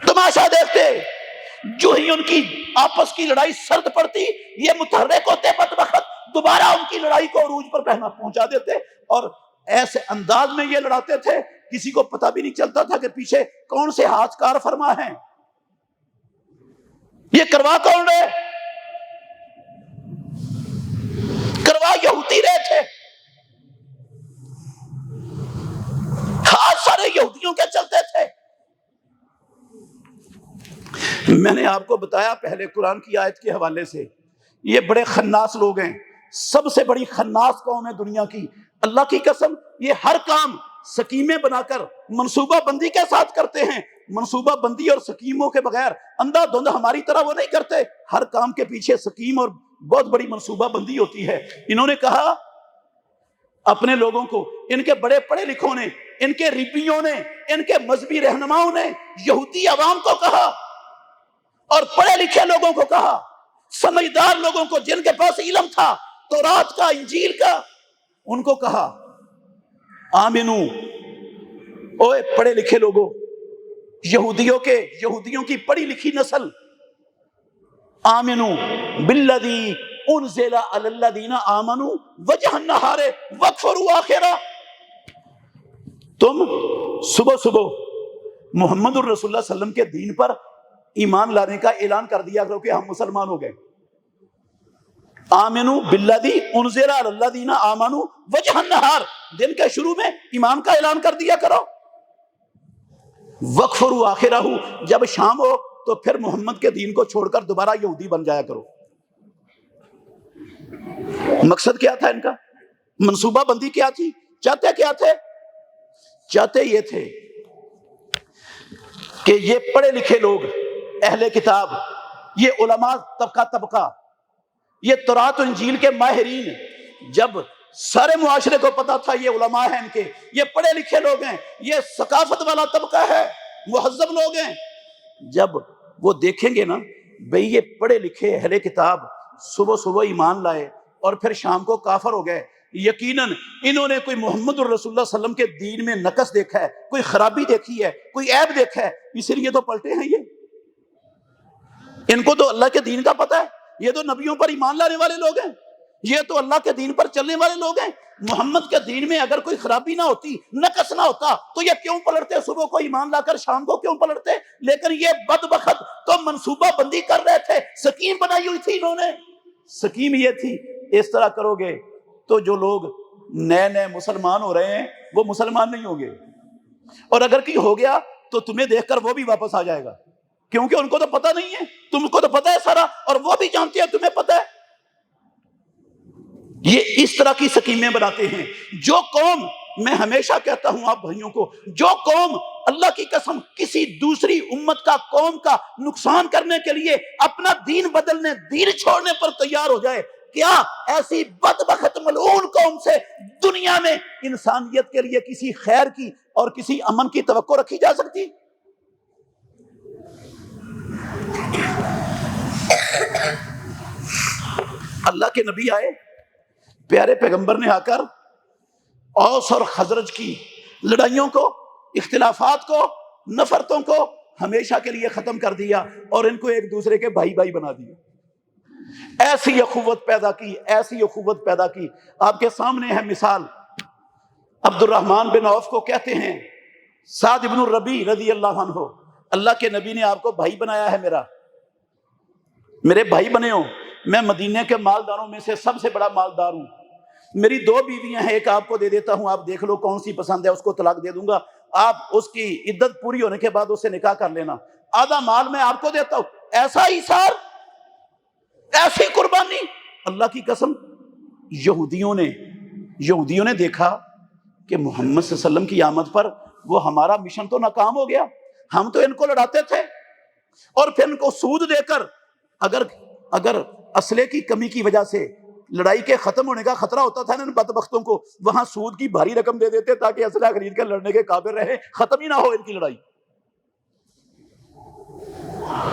تماشا دیکھتے۔ جو ہی ان کی آپس کی لڑائی سرد پڑتی، یہ متحرک ہوتے بدبخت، دوبارہ ان کی لڑائی کو عروج پر پہنچا دیتے، اور ایسے انداز میں یہ لڑاتے تھے کسی کو پتہ بھی نہیں چلتا تھا کہ پیچھے کون سے ہاتھ کار فرما ہیں، یہ کروا کون رہے، کروا یہودی رہے تھے، ہاتھ سارے یہودیوں کے چلتے تھے۔ میں نے آپ کو بتایا پہلے قرآن کی آیت کے حوالے سے، یہ بڑے خناس لوگ ہیں، سب سے بڑی خناس قوم ہے دنیا کی، اللہ کی قسم یہ ہر کام سکیمیں بنا کر منصوبہ بندی کے ساتھ کرتے ہیں. منصوبہ بندی اور سکیموں کے بغیر اندھا دھند ہماری طرح وہ نہیں کرتے. ہر کام کے پیچھے سکیم اور بہت بڑی منصوبہ بندی ہوتی ہے. انہوں نے کہا اپنے لوگوں کو، ان کے بڑے پڑھے لکھوں نے، ان کے ربیوں نے، ان کے مذہبی رہنماؤں نے یہودی عوام کو کہا اور پڑھے لکھے لوگوں کو کہا، سمجھدار لوگوں کو جن کے پاس علم تھا تورات کا، انجیل کا، ان کو کہا آمنو، اوے پڑھے لکھے لوگوں، یہودیوں کی پڑھی لکھی نسل، آمنو بالذی انزل علی الذین آمنوا وجہ النہار واکفروا آخرہ. تم صبح صبح محمد الرسول اللہ صلی اللہ علیہ وسلم کے دین پر ایمان لانے کا اعلان کر دیا کرو کہ ہم مسلمان ہو گئے. آمنو بالذی انزل علی الذین آمنوا وجہ النہار، دن کے شروع میں ایمان کا اعلان کر دیا کرو. وکفروا آخرہ، جب شام ہو تو پھر محمد کے دین کو چھوڑ کر دوبارہ یہودی بن جایا کرو. مقصد کیا تھا ان کا؟ منصوبہ بندی کیا تھی؟ چاہتے کیا تھے؟ چاہتے یہ تھے کہ یہ پڑھے لکھے لوگ، اہل کتاب، یہ علماء طبقہ، یہ تورات و انجیل کے ماہرین، جب سارے معاشرے کو پتا تھا یہ علماء ہیں، ان کے یہ پڑھے لکھے لوگ ہیں، یہ ثقافت والا طبقہ ہے، مہذب لوگ ہیں، جب وہ دیکھیں گے نا بھئی یہ پڑھے لکھے اہل کتاب صبح صبح ایمان لائے اور پھر شام کو کافر ہو گئے، یقیناً انہوں نے کوئی محمد الرسول اللہ صلی اللہ علیہ وسلم کے دین میں نقص دیکھا ہے، کوئی خرابی دیکھی ہے، کوئی عیب دیکھا ہے، اسی لیے تو پلٹے ہیں یہ. ان کو تو اللہ کے دین کا پتہ ہے، یہ تو نبیوں پر ایمان لانے والے لوگ ہیں، یہ تو اللہ کے دین پر چلنے والے لوگ ہیں. محمد کے دین میں اگر کوئی خرابی نہ ہوتی، نقص نہ ہوتا تو یہ کیوں پلٹتے؟ صبح کو ایمان لا کر شام کو کیوں پلٹتے؟ لیکن یہ بدبخت تو منصوبہ بندی کر رہے تھے، سکیم بنائی ہوئی تھی انہوں نے. سکیم یہ تھی اس طرح کرو گے تو جو لوگ نئے نئے مسلمان ہو رہے ہیں وہ مسلمان نہیں ہوں گے، اور اگر کوئی ہو گیا تو تمہیں دیکھ کر وہ بھی واپس آ جائے گا، کیونکہ ان کو تو پتہ نہیں ہے، تم کو تو پتہ ہے سارا، اور وہ بھی جانتے ہیں تمہیں پتہ ہے. یہ اس طرح کی سکیمیں بناتے ہیں. جو قوم، میں ہمیشہ کہتا ہوں آپ بھائیوں کو، جو قوم اللہ کی قسم کسی دوسری امت کا، قوم کا نقصان کرنے کے لیے اپنا دین بدلنے، دین چھوڑنے پر تیار ہو جائے، کیا ایسی بدبخت ملعون قوم سے دنیا میں انسانیت کے لیے کسی خیر کی اور کسی امن کی توقع رکھی جا سکتی؟ اللہ کے نبی آئے، پیارے پیغمبر نے آ کر اوس اور خزرج کی لڑائیوں کو، اختلافات کو، نفرتوں کو ہمیشہ کے لیے ختم کر دیا اور ان کو ایک دوسرے کے بھائی بھائی بنا دیا. ایسی اخوت پیدا کی، ایسی اخوت پیدا کی. آپ کے سامنے ہے مثال، عبد الرحمن بن عوف کو کہتے ہیں سعد بن الربیع رضی اللہ عنہ، اللہ کے نبی نے آپ کو بھائی بنایا ہے، میرے بھائی بنے ہو. میں مدینے کے مالداروں میں سے سب سے بڑا مالدار ہوں، میری 2 بیویاں ہیں، ایک آپ کو دے دیتا ہوں، آپ دیکھ لو کون سی پسند ہے، اس کو طلاق دے دوں گا، آپ اس کی عدت پوری ہونے کے بعد اس سے نکاح کر لینا، آدھا مال میں آپ کو دیتا ہوں. ایسا ایثار، ایسی قربانی. اللہ کی قسم یہودیوں نے دیکھا کہ محمد صلی اللہ علیہ وسلم کی آمد پر وہ ہمارا مشن تو ناکام ہو گیا، ہم تو ان کو لڑاتے تھے اور پھر ان کو سود دے کر، اگر اسلحے کی کمی کی وجہ سے لڑائی کے ختم ہونے کا خطرہ ہوتا تھا نا ان بدبختوں کو، وہاں سود کی بھاری رقم دے دیتے تاکہ اسلحہ خرید کر لڑنے کے قابل رہے، ختم ہی نہ ہو ان کی لڑائی،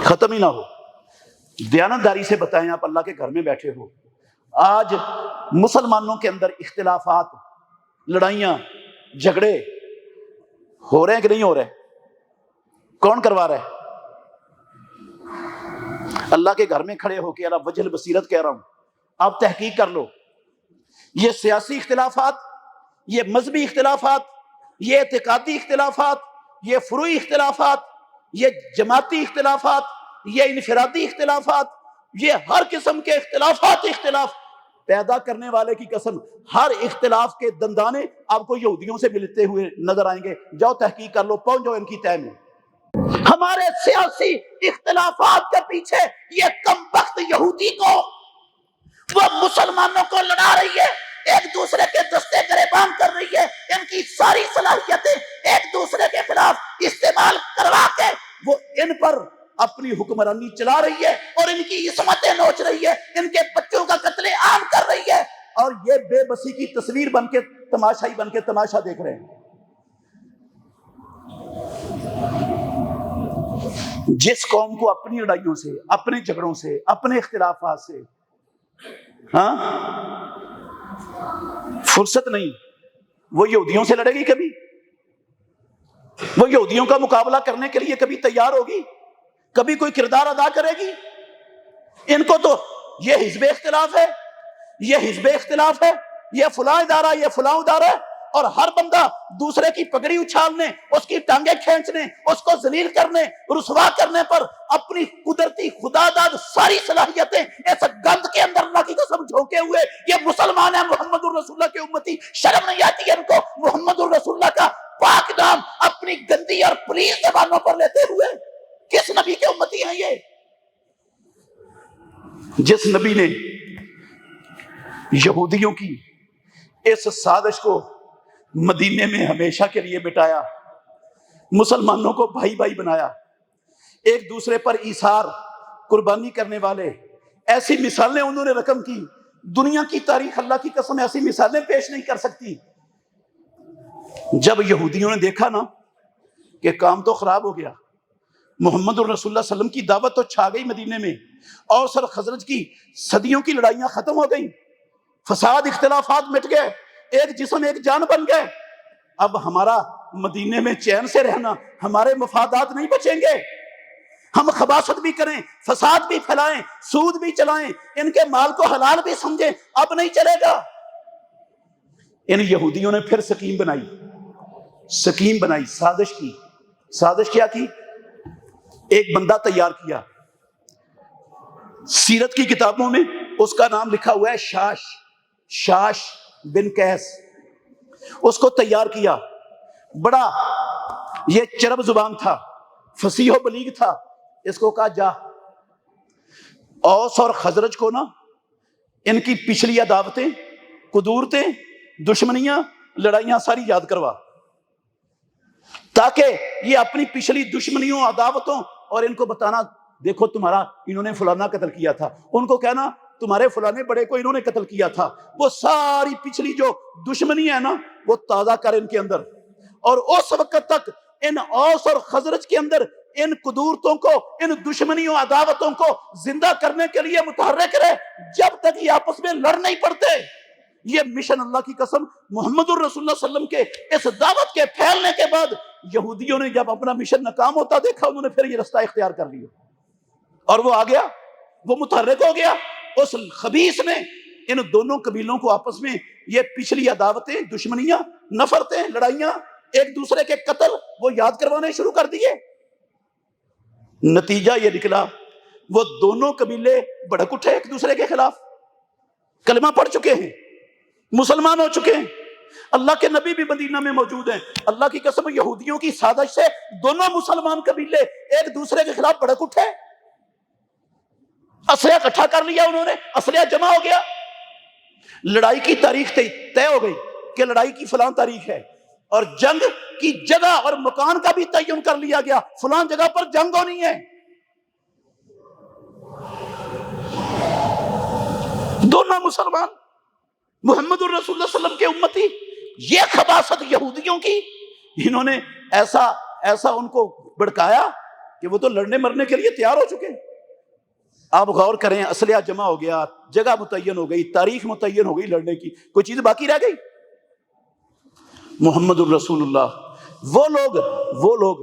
ختم ہی نہ ہو. دیانتداری سے بتائیں، آپ اللہ کے گھر میں بیٹھے ہو، آج مسلمانوں کے اندر اختلافات، لڑائیاں، جھگڑے ہو رہے ہیں کہ نہیں ہو رہے؟ کون کروا رہا ہے؟ اللہ کے گھر میں کھڑے ہو کے اللہ وجہ البصیرت کہہ رہا ہوں، آپ تحقیق کر لو. یہ سیاسی اختلافات، یہ مذہبی اختلافات، یہ اعتقادی اختلافات، یہ فروعی اختلافات، یہ جماعتی اختلافات، یہ انفرادی اختلافات، یہ ہر قسم کے اختلاف پیدا کرنے والے کی قسم ہر اختلاف کے دندانے آپ کو یہودیوں سے ملتے ہوئے نظر آئیں گے. جاؤ تحقیق کر لو، پہنچ جاؤ ان کی تہ میں. ہمارے سیاسی اختلافات کے پیچھے یہ کمبخت یہودی کو، وہ مسلمانوں کو لڑا رہی ہے، ایک دوسرے کے دستے گریبان کر رہی ہے. ان کی ساری صلاحیت استعمال کروا کے وہ ان پر اپنی حکمرانی چلا رہی ہے اور ان کی عصمتیں نوچ رہی ہے، ان کے بچوں کا قتل عام کر رہی ہے، اور یہ بے بسی کی تصویر بن کے تماشائی بن کے تماشا دیکھ رہے ہیں۔ جس قوم کو اپنی لڑائیوں سے، اپنے جھگڑوں سے، اپنے اختلافات سے فرصت نہیں، وہ یہودیوں سے لڑے گی کبھی؟ وہ یہودیوں کا مقابلہ کرنے کے لیے کبھی تیار ہوگی؟ کبھی کوئی کردار ادا کرے گی؟ ان کو تو یہ حزب اختلاف ہے، یہ حزب اختلاف ہے، یہ فلاں ادارہ، یہ فلاں ادارہ ہے، اور ہر بندہ دوسرے کی پگڑی اچھالنے، اس کی ٹانگیں کھینچنے، اس کو ذلیل کرنے، رسوا کرنے پر اپنی قدرتی خدا داد ساری صلاحیتیں اس گند کے اندر اللہ کی قسم جھونکے ہوئے یہ مسلمان ہیں، محمد الرسول اللہ کے امتی، شرم نہیں آتی ہے ان کو محمد الرسول اللہ کا پاک نام اپنی گندی اور پلیز زبانوں پر لیتے ہوئے؟ کس نبی کے امتی ہیں یہ؟ جس نبی نے یہودیوں کی اس سازش کو مدینے میں ہمیشہ کے لیے مٹایا، مسلمانوں کو بھائی بھائی بنایا، ایک دوسرے پر ایثار قربانی کرنے والے، ایسی مثالیں انہوں نے رقم کی، دنیا کی تاریخ اللہ کی قسم ایسی مثالیں پیش نہیں کر سکتی۔ جب یہودیوں نے دیکھا نا کہ کام تو خراب ہو گیا، محمد الرسول اللہ صلی اللہ علیہ وسلم کی دعوت تو چھا گئی مدینے میں، اوس اور خزرج کی صدیوں کی لڑائیاں ختم ہو گئیں، فساد اختلافات مٹ گئے، ایک جسم ایک جان بن گئے، اب ہمارا مدینے میں چین سے رہنا، ہمارے مفادات نہیں بچیں گے، ہم خباثت بھی کریں، فساد بھی پھیلائیں، سود بھی چلائیں، ان کے مال کو حلال بھی سمجھیں، اب نہیں چلے گا۔ ان یہودیوں نے پھر سکیم بنائی، سازش کی۔ سازش کیا کی؟ ایک بندہ تیار کیا، سیرت کی کتابوں میں اس کا نام لکھا ہوا ہے شاش بن قیس، اس کو تیار کیا، بڑا یہ چرب زبان تھا، فصیح و بلیغ تھا، اس کو کہا جا اوس اور خزرج کو نا ان کی پچھلی عداوتیں، قدورتیں، دشمنیاں، لڑائیاں ساری یاد کروا، تاکہ یہ اپنی پچھلی دشمنیوں، عداوتوں، اور ان کو بتانا دیکھو تمہارا انہوں نے فلانا قتل کیا تھا، ان کو کہنا تمہارے فلانے بڑے کو انہوں نے قتل کیا تھا، وہ ساری پچھلی جو دشمنی ہے نا وہ تازہ کر ان کے اندر، اور اس وقت تک ان اوس اور خزرج کے اندر ان قدورتوں کو، ان دشمنیوں، عداوتوں کو زندہ کرنے کے لیے متحرک رہے جب تک یہ آپس میں لڑ نہیں پڑتے۔ یہ مشن اللہ کی قسم محمد الرسول اللہ صلی اللہ علیہ وسلم کے اس دعوت کے پھیلنے کے بعد یہودیوں نے جب اپنا مشن ناکام ہوتا دیکھا، انہوں نے پھر یہ رستہ اختیار کر لیا، اور وہ آ گیا، وہ متحرک ہو گیا۔ اس خبیث نے ان دونوں قبیلوں کو آپس میں یہ پچھلی عداوتیں، دشمنیاں، نفرتیں، لڑائیاں، ایک دوسرے کے قتل وہ یاد کروانے شروع کر دیے۔ نتیجہ یہ نکلا وہ دونوں قبیلے بھڑک اٹھے ایک دوسرے کے خلاف، کلمہ پڑھ چکے ہیں، مسلمان ہو چکے ہیں، اللہ کے نبی بھی مدینہ میں موجود ہیں۔ اللہ کی قسم یہودیوں کی سازش سے دونوں مسلمان قبیلے ایک دوسرے کے خلاف بھڑک اٹھے، اسلحہ اکٹھا کر لیا انہوں نے، اسلحہ جمع ہو گیا، لڑائی کی تاریخ طے ہو گئی کہ لڑائی کی فلاں تاریخ ہے، اور جنگ کی جگہ اور مکان کا بھی تعین کر لیا گیا، فلاں جگہ پر جنگ ہونی ہے۔ دونوں مسلمان محمد الرسول اللہ صلی اللہ علیہ وسلم کے امتی، یہ خباثت یہودیوں کی، انہوں نے ایسا ان کو بڑکایا کہ وہ تو لڑنے مرنے کے لیے تیار ہو چکے۔ آپ غور کریں، اسلحہ جمع ہو گیا، جگہ متعین ہو گئی، تاریخ متعین ہو گئی لڑنے کی، کوئی چیز باقی رہ گئی؟ محمد الرسول اللہ وہ لوگ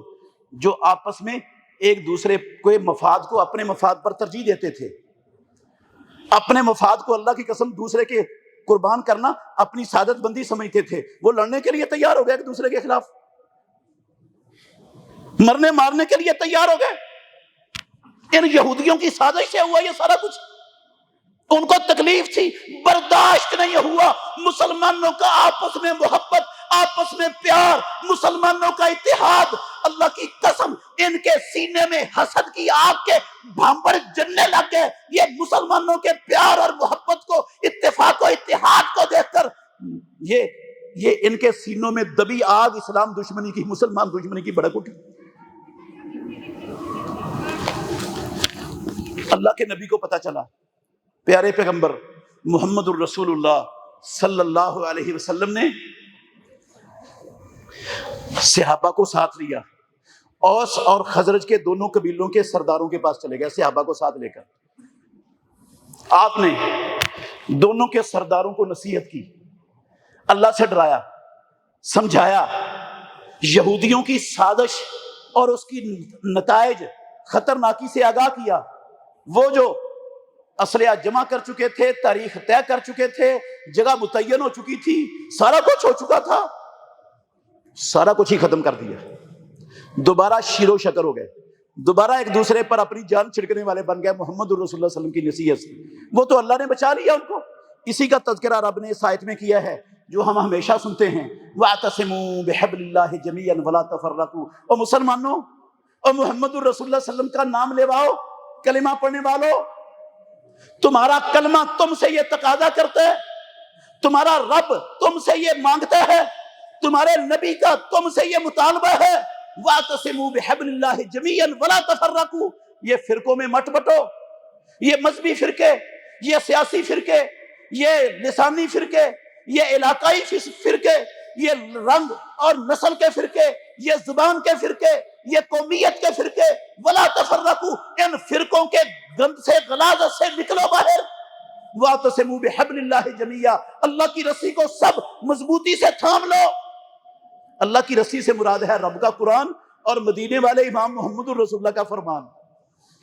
جو آپس میں ایک دوسرے کے مفاد کو اپنے مفاد پر ترجیح دیتے تھے، اپنے مفاد کو اللہ کی قسم دوسرے کے قربان کرنا اپنی سعادت بندی سمجھتے تھے، وہ لڑنے کے لیے تیار ہو گئے ایک دوسرے کے خلاف، مرنے مارنے کے لیے تیار ہو گئے۔ ان یہودیوں کی سازش سے ہوا یہ سارا کچھ، ان کو تکلیف تھی، برداشت نہیں ہوا مسلمانوں کا آپس میں محبت، آپس میں پیار، مسلمانوں کا اتحاد۔ اللہ کی قسم ان کے سینے میں حسد کی آگ کے بھانبڑ جلنے لگ گئے، یہ مسلمانوں کے پیار اور محبت کو، اتفاق و اتحاد کو دیکھ کر یہ ان کے سینوں میں دبی آگ اسلام دشمنی کی، مسلمان دشمنی کی بھڑک اٹھی۔ اللہ کے نبی کو پتا چلا، پیارے پیغمبر محمد الرسول اللہ صلی اللہ علیہ وسلم نے صحابہ کو ساتھ لیا، اوس اور خزرج کے دونوں قبیلوں کے سرداروں کے پاس چلے گئے صحابہ کو ساتھ لے کر۔ آپ نے دونوں کے سرداروں کو نصیحت کی، اللہ سے ڈرایا، سمجھایا، یہودیوں کی سازش اور اس کی نتائج خطرناکی سے آگاہ کیا۔ وہ جو اسلحہ جمع کر چکے تھے، تاریخ طے کر چکے تھے، جگہ متعین ہو چکی تھی، سارا کچھ ہو چکا تھا، سارا کچھ ہی ختم کر دیا۔ دوبارہ شیر و شکر ہو گئے، دوبارہ ایک دوسرے پر اپنی جان چھڑکنے والے بن گئے محمد الرسول اللہ صلی اللہ علیہ وسلم کی نصیحت سے۔ وہ تو اللہ نے بچا لیا ان کو۔ اسی کا تذکرہ رب نے اس آیت میں کیا ہے جو ہم ہمیشہ سنتے ہیں، وَاعْتَصِمُوا بِحَبْلِ اللَّهِ جَمِيعًا وَلَا تَفَرَّقُوا۔ اور مسلمانوں اور محمد الرسول اللہ صلی اللہ علیہ وسلم کا نام لیواؤ، کلمہ پڑھنے والوں، تمہارا کلمہ تم سے یہ تقاضا کرتا ہے، تمہارا رب تم سے یہ مانگتا ہے، تمہارے نبی کا تم سے یہ مطالبہ ہے، وَاعْتَصِمُوا بِحَبْلِ اللَّهِ جَمِيعًا وَلَا تَفَرَّقُوا۔ یہ فرقوں میں مت بٹو، یہ مذہبی فرقے، یہ سیاسی فرقے، یہ لسانی فرقے، یہ علاقائی فرقے، یہ رنگ اور نسل کے فرقے، یہ زبان کے فرقے، یہ قومیت کے فرقے، ولا تفرقوا، ان فرقوں کے گند سے غلاظت سے نکلو باہر۔ واعتصموا بحبل اللہ جميعا، اللہ کی رسی کو سب مضبوطی سے تھام لو۔ اللہ کی رسی سے مراد ہے رب کا قرآن اور مدینے والے امام محمد الرسول اللہ کا فرمان۔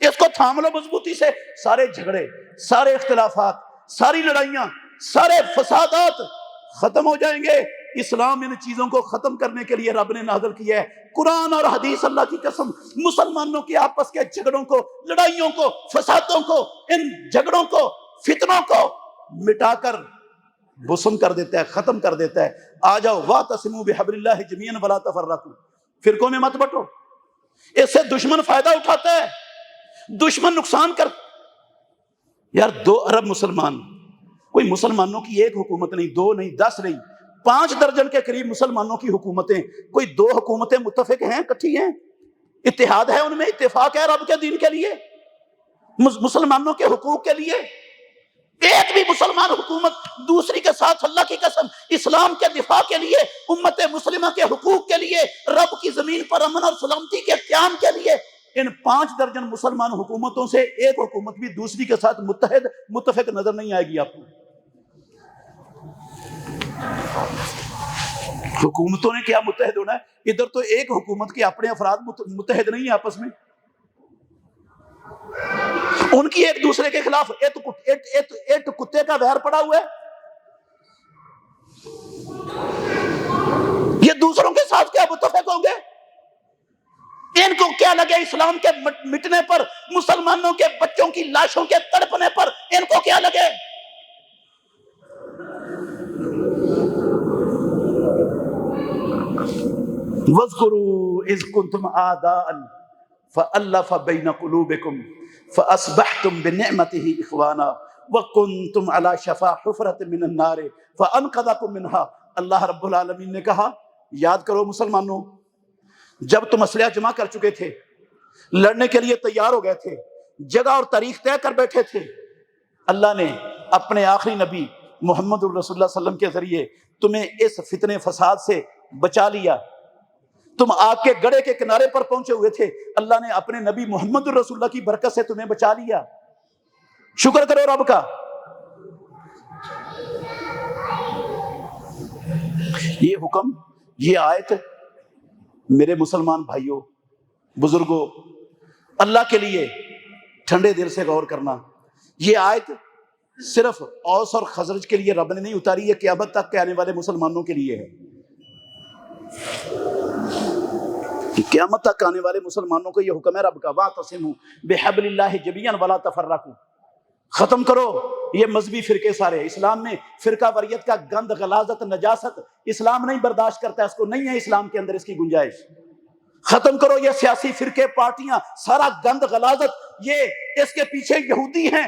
اس کو تھام لو مضبوطی سے، سارے جھگڑے، سارے اختلافات، ساری لڑائیاں، سارے فسادات ختم ہو جائیں گے۔ اسلام ان چیزوں کو ختم کرنے کے لیے رب نے نازل کیا ہے قرآن اور حدیث۔ اللہ کی قسم، مسلمانوں کے آپس کے جھگڑوں کو، لڑائیوں کو، فسادوں کو، ان جھگڑوں کو، فتنوں کو مٹا کر بسم کر دیتا ہے، ختم کر دیتا ہے۔ آ جاؤ، واعتصموا بحبل اللہ جميعا ولا تفرقوا، فرقوں میں مت بٹو۔ اس سے دشمن فائدہ اٹھاتا ہے، دشمن نقصان کر۔ یار 2 ارب مسلمان، کوئی مسلمانوں کی ایک حکومت نہیں، 2 نہیں، 10 نہیں، 5 درجن کے قریب مسلمانوں کی حکومتیں، کوئی 2 حکومتیں متفق ہیں، کٹھی ہیں، اتحاد ہے ان میں، اتفاق ہے رب کے دین کے لیے، مسلمانوں کے حقوق کے لیے۔ ایک بھی مسلمان حکومت دوسری کے ساتھ اللہ کی قسم اسلام کے دفاع کے لیے، امت مسلمہ کے حقوق کے لیے، رب کی زمین پر امن اور سلامتی کے قیام کے لیے، ان 5 درجن مسلمان حکومتوں سے ایک حکومت بھی دوسری کے ساتھ متفق نظر نہیں آئے گی آپ کو۔ حکومتوں نے کیا متحد ہونا ہے؟ ادھر تو ایک حکومت کے اپنے افراد متحد نہیں ہیں آپس میں، ان کی ایک دوسرے کے خلاف ایک کتے کا وہر پڑا ہوا ہے، یہ دوسروں کے ساتھ کیا متفق ہوں گے؟ ان کو کیا لگے اسلام کے مٹنے پر، مسلمانوں کے بچوں کی لاشوں کے تڑپنے پر ان کو کیا لگے؟ وَاذْكُرُوا إِذْ كُنْتُمْ أَعْدَاءً فَأَلَّفَ بَيْنَ قُلُوبِكُمْ فَأَصْبَحْتُمْ بِنِعْمَتِهِ إِخْوَانًا وَكُنْتُمْ عَلَى شَفَا حُفْرَةٍ مِّنَ النَّارِ فَأَنْقَذَكُم مِّنْهَا۔ اللہ رب العالمین نے کہا، یاد کرو مسلمانوں، جب تم اسلحہ جمع کر چکے تھے، لڑنے کے لیے تیار ہو گئے تھے، جگہ اور تاریخ طے کر بیٹھے تھے، اللہ نے اپنے آخری نبی محمد الرسول اللہ صلی اللہ علیہ وسلم کے ذریعے تمہیں اس فتنے فساد سے بچا لیا۔ تم آگ کے گڑھے کے کنارے پر پہنچے ہوئے تھے، اللہ نے اپنے نبی محمد الرسول اللہ کی برکت سے تمہیں بچا لیا۔ شکر کرو رب کا۔ یہ حکم، یہ آیت میرے مسلمان بھائیوں، بزرگوں، اللہ کے لیے ٹھنڈے دل سے غور کرنا۔ یہ آیت صرف اوس اور خزرج کے لیے رب نے نہیں اتاری، یہ قیامت تک کے آنے والے مسلمانوں کے لیے ہے۔ قیامت تک آنے والے مسلمانوں کو یہ حکم ہے رب کا، واعتصموا بحبل اللہ جميعا ولا تفرقوا۔ ختم کرو یہ مذہبی فرقے سارے۔ اسلام میں فرقہ واریت کا گند، غلاظت، نجاست اسلام نہیں برداشت کرتا، اس کو نہیں ہے اسلام کے اندر اس کی گنجائش۔ ختم کرو یہ سیاسی فرقے، پارٹیاں، سارا گند، غلاظت، یہ اس کے پیچھے یہودی ہیں۔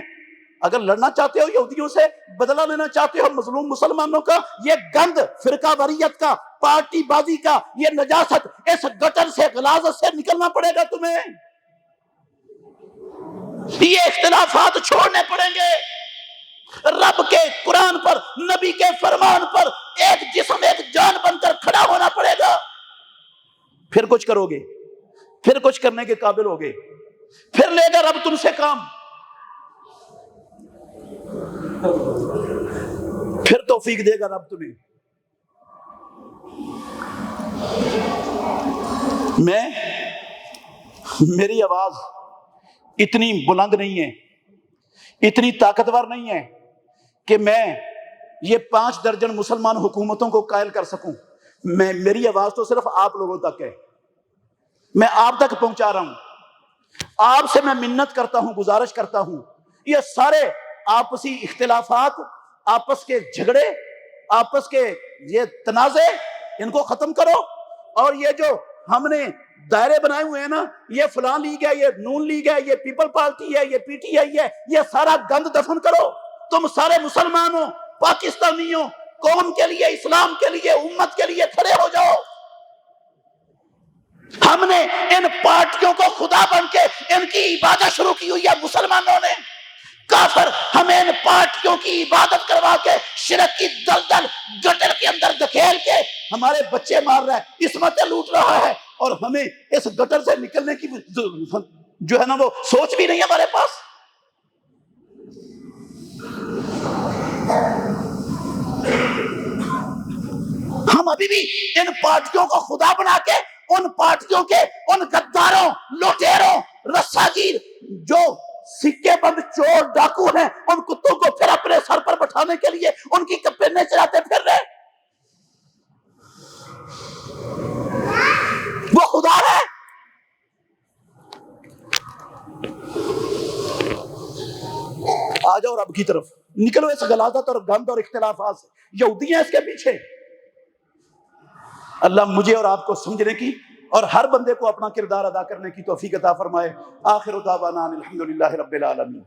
اگر لڑنا چاہتے ہو یہودیوں سے، بدلہ لینا چاہتے ہو مظلوم مسلمانوں کا، یہ گند فرقہ واریت کا، پارٹی بازی کا، یہ نجاست، اس گٹر سے، غلاظت سے نکلنا پڑے گا تمہیں۔ یہ اختلافات چھوڑنے پڑیں گے، رب کے قرآن پر، نبی کے فرمان پر ایک جسم ایک جان بن کر کھڑا ہونا پڑے گا، پھر کچھ کرو گے، پھر کچھ کرنے کے قابل ہوگے، پھر لے گا رب تم سے کام، پھر توفیق دے گا رب تمہیں۔ میری آواز اتنی بلند نہیں ہے، اتنی طاقتور نہیں ہے کہ میں یہ 5 درجن مسلمان حکومتوں کو قائل کر سکوں۔ میری آواز تو صرف آپ لوگوں تک ہے، میں آپ تک پہنچا رہا ہوں، آپ سے میں منت کرتا ہوں، گزارش کرتا ہوں، یہ سارے آپسی اختلافات، آپس کے جھگڑے، آپس کے یہ تنازع، ان کو ختم کرو، اور یہ جو ہم نے دائرے بنائے ہوئے ہیں نا، یہ فلاں لیگ ہے، یہ نون لیگ ہے، یہ پیپل پارٹی ہے، یہ پی ٹی آئی ہے، یہ سارا گند دفن کرو، تم سارے مسلمانوں، پاکستانیوں، قوم کے لیے، اسلام کے لیے، امت کے لیے کھڑے ہو جاؤ۔ ہم نے ان پارٹیوں کو خدا بن کے ان کی عبادت شروع کی ہوئی ہے، مسلمانوں نے، کافر ہمیں ان پارٹیوں کی عبادت کروا کے شرک کی دلدل گٹر کے اندر دھکیل کے ہمارے بچے مار رہا ہے، عصمتیں لوٹ رہا ہے، اور ہمیں اس گٹر سے نکلنے کی جو ہے نا وہ سوچ بھی نہیں ہمارے پاس۔ ہم ابھی بھی ان پارٹیوں کو خدا بنا کے ان پارٹیوں کے ان غداروں، لوٹیروں، رساگیر، جو سکے بند چور ڈاکو ہیں، ان کتوں کو پھر اپنے سر پر بٹھانے کے لیے ان کی کپڑے چلاتے پھر رہے، وہ خدا ہے۔ آ جاؤ رب کی طرف، نکلو اس غلاظت اور گند اور اختلافات سے، یہودی ہیں اس کے پیچھے۔ اللہ مجھے اور آپ کو سمجھنے کی اور ہر بندے کو اپنا کردار ادا کرنے کی توفیق عطا فرمائے۔ آخر دعوانا الحمدللہ رب العالمین۔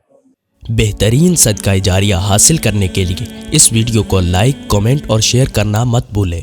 بہترین صدقہ جاریہ حاصل کرنے کے لیے اس ویڈیو کو لائک، کمنٹ اور شیئر کرنا مت بھولیں۔